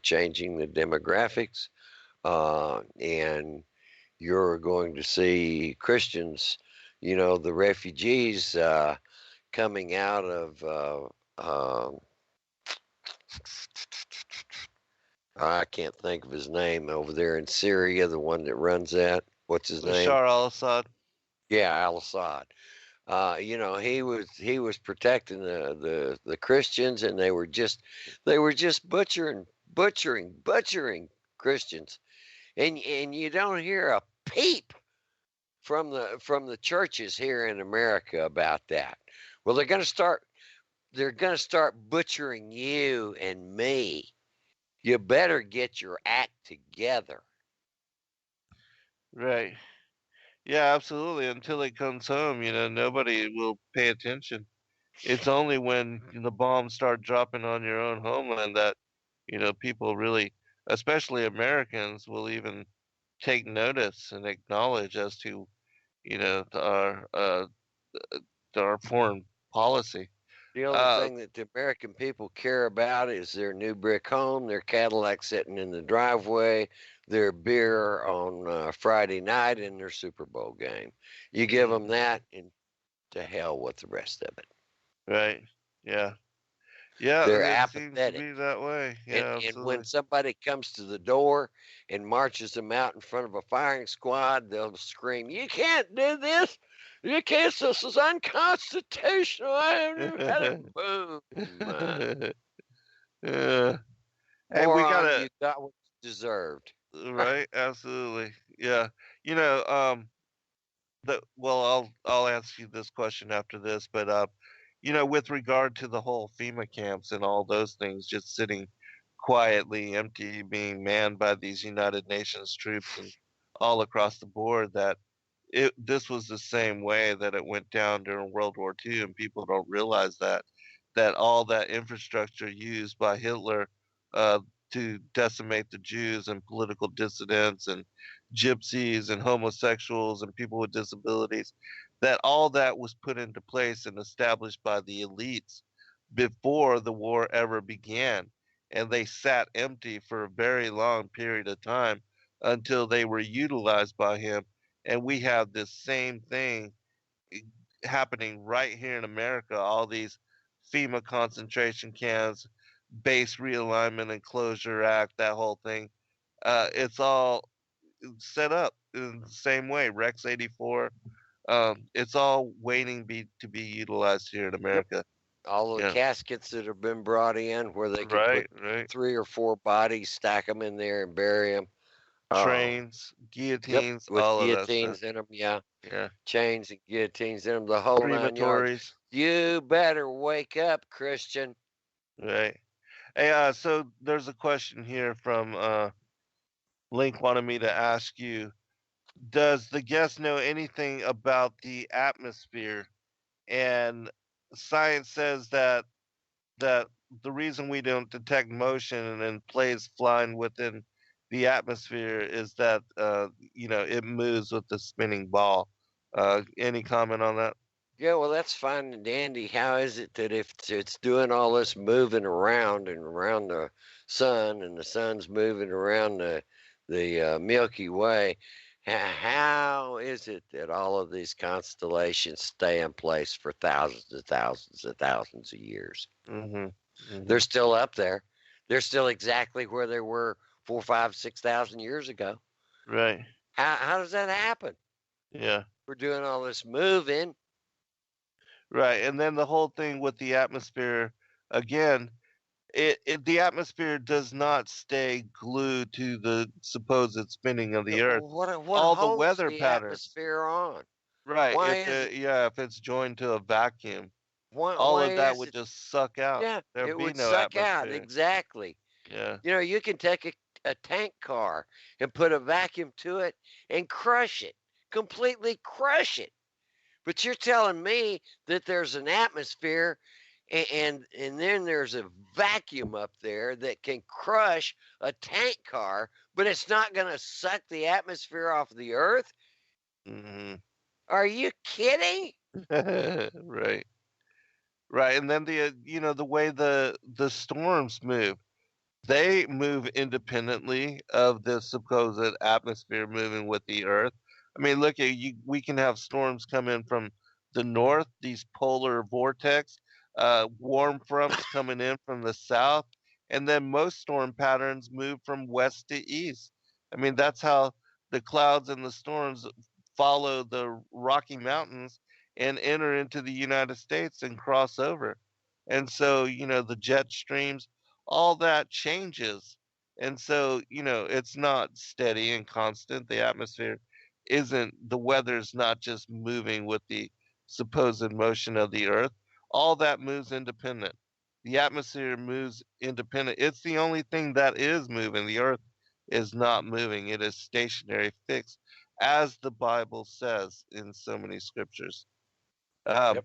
changing the demographics, and you're going to see Christians, the refugees coming out of. I can't think of his name over there in Syria, the one that runs that. What's his name? Bashar al-Assad. Yeah, Al Assad. He was protecting the Christians, and they were just butchering Christians, and you don't hear a peep from the churches here in America about that. Well, they're gonna start butchering you and me. You better get your act together. Right. Yeah, absolutely. Until it comes home, nobody will pay attention. It's only when the bombs start dropping on your own homeland that, people really, especially Americans, will even take notice and acknowledge as to, our foreign policy. The only Uh, thing that the American people care about is their new brick home, their Cadillac sitting in the driveway, their beer on Friday night, and their Super Bowl game. You give them mm, that, and to hell with the rest of it. right. Yeah. Yeah, They're it seems to apathetic. be that way. And, Yeah, and when absolutely. somebody comes to the door and marches them out in front of a firing squad, they'll scream, "You can't do this! You can't! This is unconstitutional!" I haven't even had it. Boom! Yeah. Hey, we Moron, gotta, you got what you deserved. right? Absolutely. Yeah. You know, well, I'll ask you this question after this, but with regard to the whole FEMA camps and all those things just sitting quietly empty, being manned by these United Nations troops and all across the board, that this was the same way that it went down during World War II, and people don't realize that all that infrastructure used by Hitler uh, to decimate the Jews and political dissidents and gypsies and homosexuals and people with disabilities, that all that was put into place and established by the elites before the war ever began. And they sat empty for a very long period of time until they were utilized by him. And we have this same thing happening right here in America. All these FEMA concentration camps, base realignment and closure act, that whole thing. It's all set up in the same way. Rex 84. It's all waiting to be utilized here in Yep. America. all the Yeah. caskets that have been brought in, where they can put Right. 3 or 4 bodies, stack them in there, and bury them. Trains, Yep, guillotines, with all of that stuff. guillotines in them. Yeah, Yeah. chains and guillotines in them, the whole 9 yards. Crematories. You better wake up, Christian. Right. Hey, so there's a question here from Link wanted me to ask you. Does the guest know anything about the atmosphere? And science says that the reason we don't detect motion and planes flying within the atmosphere is that it moves with the spinning ball. Any comment on that? Yeah, well, that's fine and dandy. How is it that if it's doing all this moving around and around the sun, and the sun's moving around the Milky Way, how is it that all of these constellations stay in place for thousands and thousands and thousands of years? Mm-hmm. They're still up there. They're still exactly where they were 4, 5, 6,000 years ago. Right. How does that happen? Yeah. We're doing all this moving. Right. And then the whole thing with the atmosphere, again, the atmosphere does not stay glued to the supposed spinning of the Earth. What All the holds weather the patterns. atmosphere on? Right. Why is it? If it's joined to a vacuum, all Why of that is would it? just suck out. Yeah, There'd it be would no suck out. atmosphere. Exactly. Yeah. You know, you can take a tank car and put a vacuum to it and crush it, completely crush it. But you're telling me that there's an atmosphere, and then there's a vacuum up there that can crush a tank car, but it's not going to suck the atmosphere off the Earth? Hmm. Are you kidding? Right. Right. And then the way the storms move, they move independently of the supposed atmosphere moving with the Earth. I mean, look at you. We can have storms come in from the north, these polar vortex, warm fronts coming in from the south, and then most storm patterns move from west to east. I mean, that's how the clouds and the storms follow the Rocky Mountains and enter into the United States and cross over. And so, the jet streams, all that changes. And so, it's not steady and constant. The atmosphere isn't, the weather's not just moving with the supposed motion of the earth. All that moves independent. The atmosphere moves independent. It's the only thing that is moving. The earth is not moving. It is stationary, fixed, as the Bible says in so many scriptures. Um, Yep.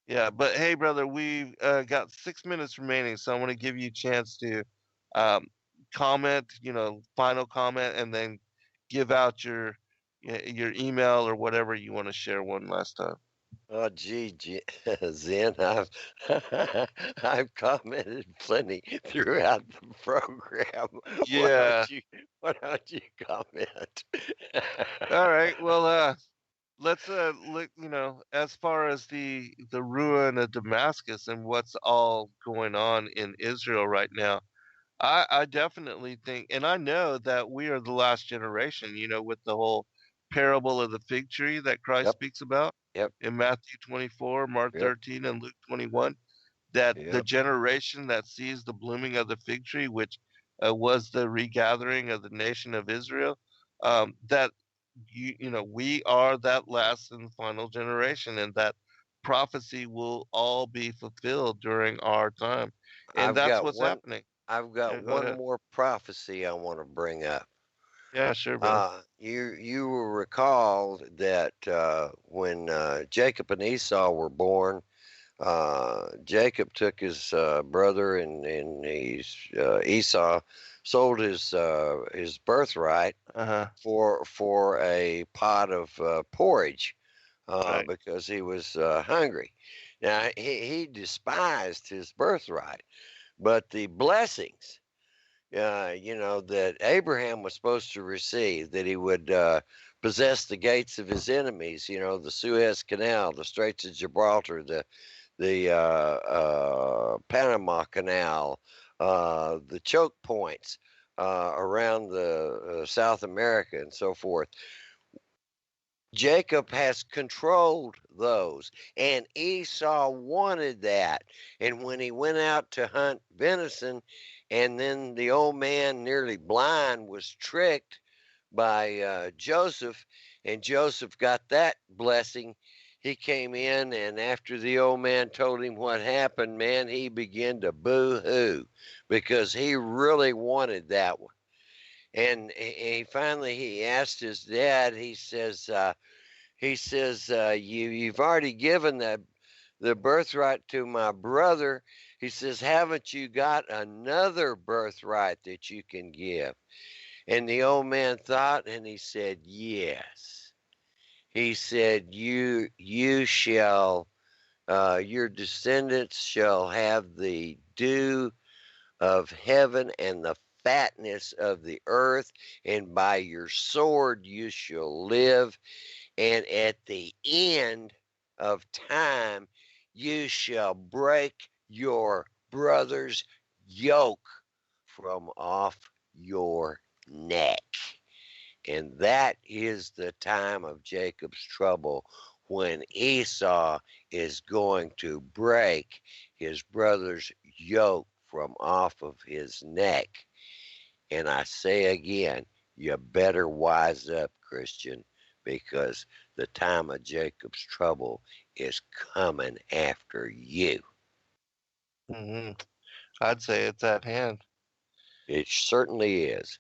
yeah, but hey, brother, we've got 6 minutes remaining, so I want to give you a chance to um, comment, final comment, and then give out your email or whatever you want to share one last time. Oh, gee, Zen, I've I've commented plenty throughout the program. Yeah. Why don't you comment? All right. Well, let's look. As far as the ruin of Damascus and what's all going on in Israel right now. I definitely think, and I know that we are the last generation, with the whole parable of the fig tree that Christ Yep, speaks about yep, in Matthew 24, Mark yep, 13, and Luke 21, that the yep. generation that sees the blooming of the fig tree, which was the regathering of the nation of Israel, that we are that last and final generation, and that prophecy will all be fulfilled during our time, and I've that's got what's one. happening. I've got Yeah, go one ahead. more prophecy I want to bring up. Yeah, sure, brother. You will recall that when Jacob and Esau were born, Jacob took his brother, and Esau sold his birthright Uh-huh. for a pot of porridge Right. because he was hungry. Now he despised his birthright, but the blessings, that Abraham was supposed to receive, that he would possess the gates of his enemies, the Suez Canal, the Straits of Gibraltar, the Panama Canal, the choke points around the South America and so forth. Jacob has controlled those, and Esau wanted that. And when he went out to hunt venison, and then the old man, nearly blind, was tricked by Joseph, and Joseph got that blessing. He came in, and after the old man told him what happened, man, he began to boo hoo because he really wanted that one. And he finally he asked his dad. He says, you've already given the birthright to my brother. He says, haven't you got another birthright that you can give? And the old man thought, and he said, yes. He said, you shall, your descendants shall have the dew of heaven and the fatness of the earth, and by your sword you shall live. And at the end of time, you shall break your brother's yoke from off your neck. And that is the time of Jacob's trouble, when Esau is going to break his brother's yoke from off of his neck. And I say again, you better wise up, Christian, because the time of Jacob's trouble is coming after you. Hmm. I'd say it's at hand. It certainly is.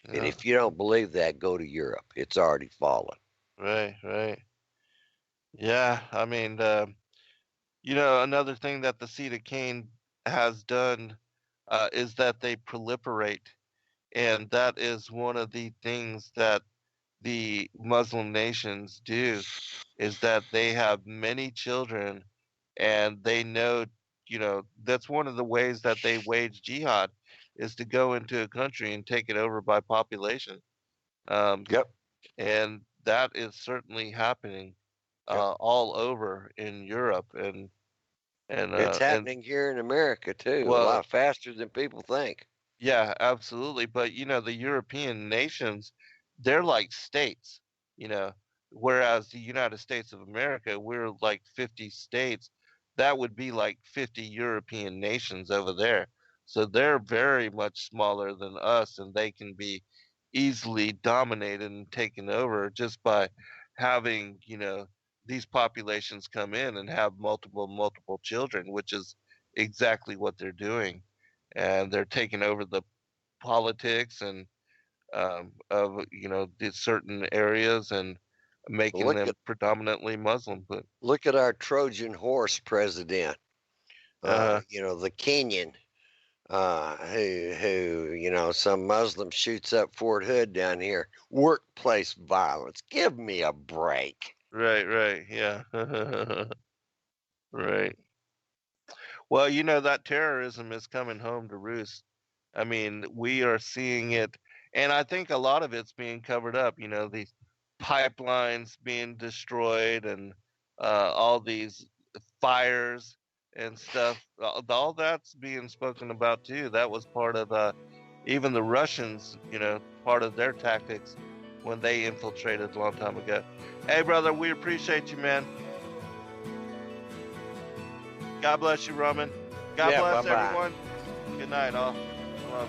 And Yeah. if you don't believe that, go to Europe. It's already fallen. Right, right. Yeah, I mean, another thing that the seed of Cain has done is that they proliferate. And that is one of the things that the Muslim nations do, is that they have many children, and they know, that's one of the ways that they wage jihad, is to go into a country and take it over by population. Um, Yep. and that is certainly happening Yep. all over in Europe, It's and happening here in America too, a well, lot faster than people think. yeah, absolutely. But the European nations, they're like states, you know, whereas the United States of America, we're like 50 states. That would be like 50 European nations over there. So they're very much smaller than us, and they can be easily dominated and taken over just by having, these populations come in and have multiple children, which is exactly what they're doing. And they're taking over the politics and of these certain areas, and making Look them at predominantly Muslim. But our Trojan horse president, uh, the Kenyan, who some Muslim shoots up Fort Hood down here. Workplace violence. Give me a break. right, yeah, right. Well, that terrorism is coming home to roost. I mean, we are seeing it, and I think a lot of it's being covered up. These pipelines being destroyed, and all these fires and stuff. All that's being spoken about too. That was part of even the Russians, part of their tactics when they infiltrated a long time ago. Hey, brother, we appreciate you, man. God bless you, Roman. God Yeah, bless bye-bye. everyone. Good night, all. Love.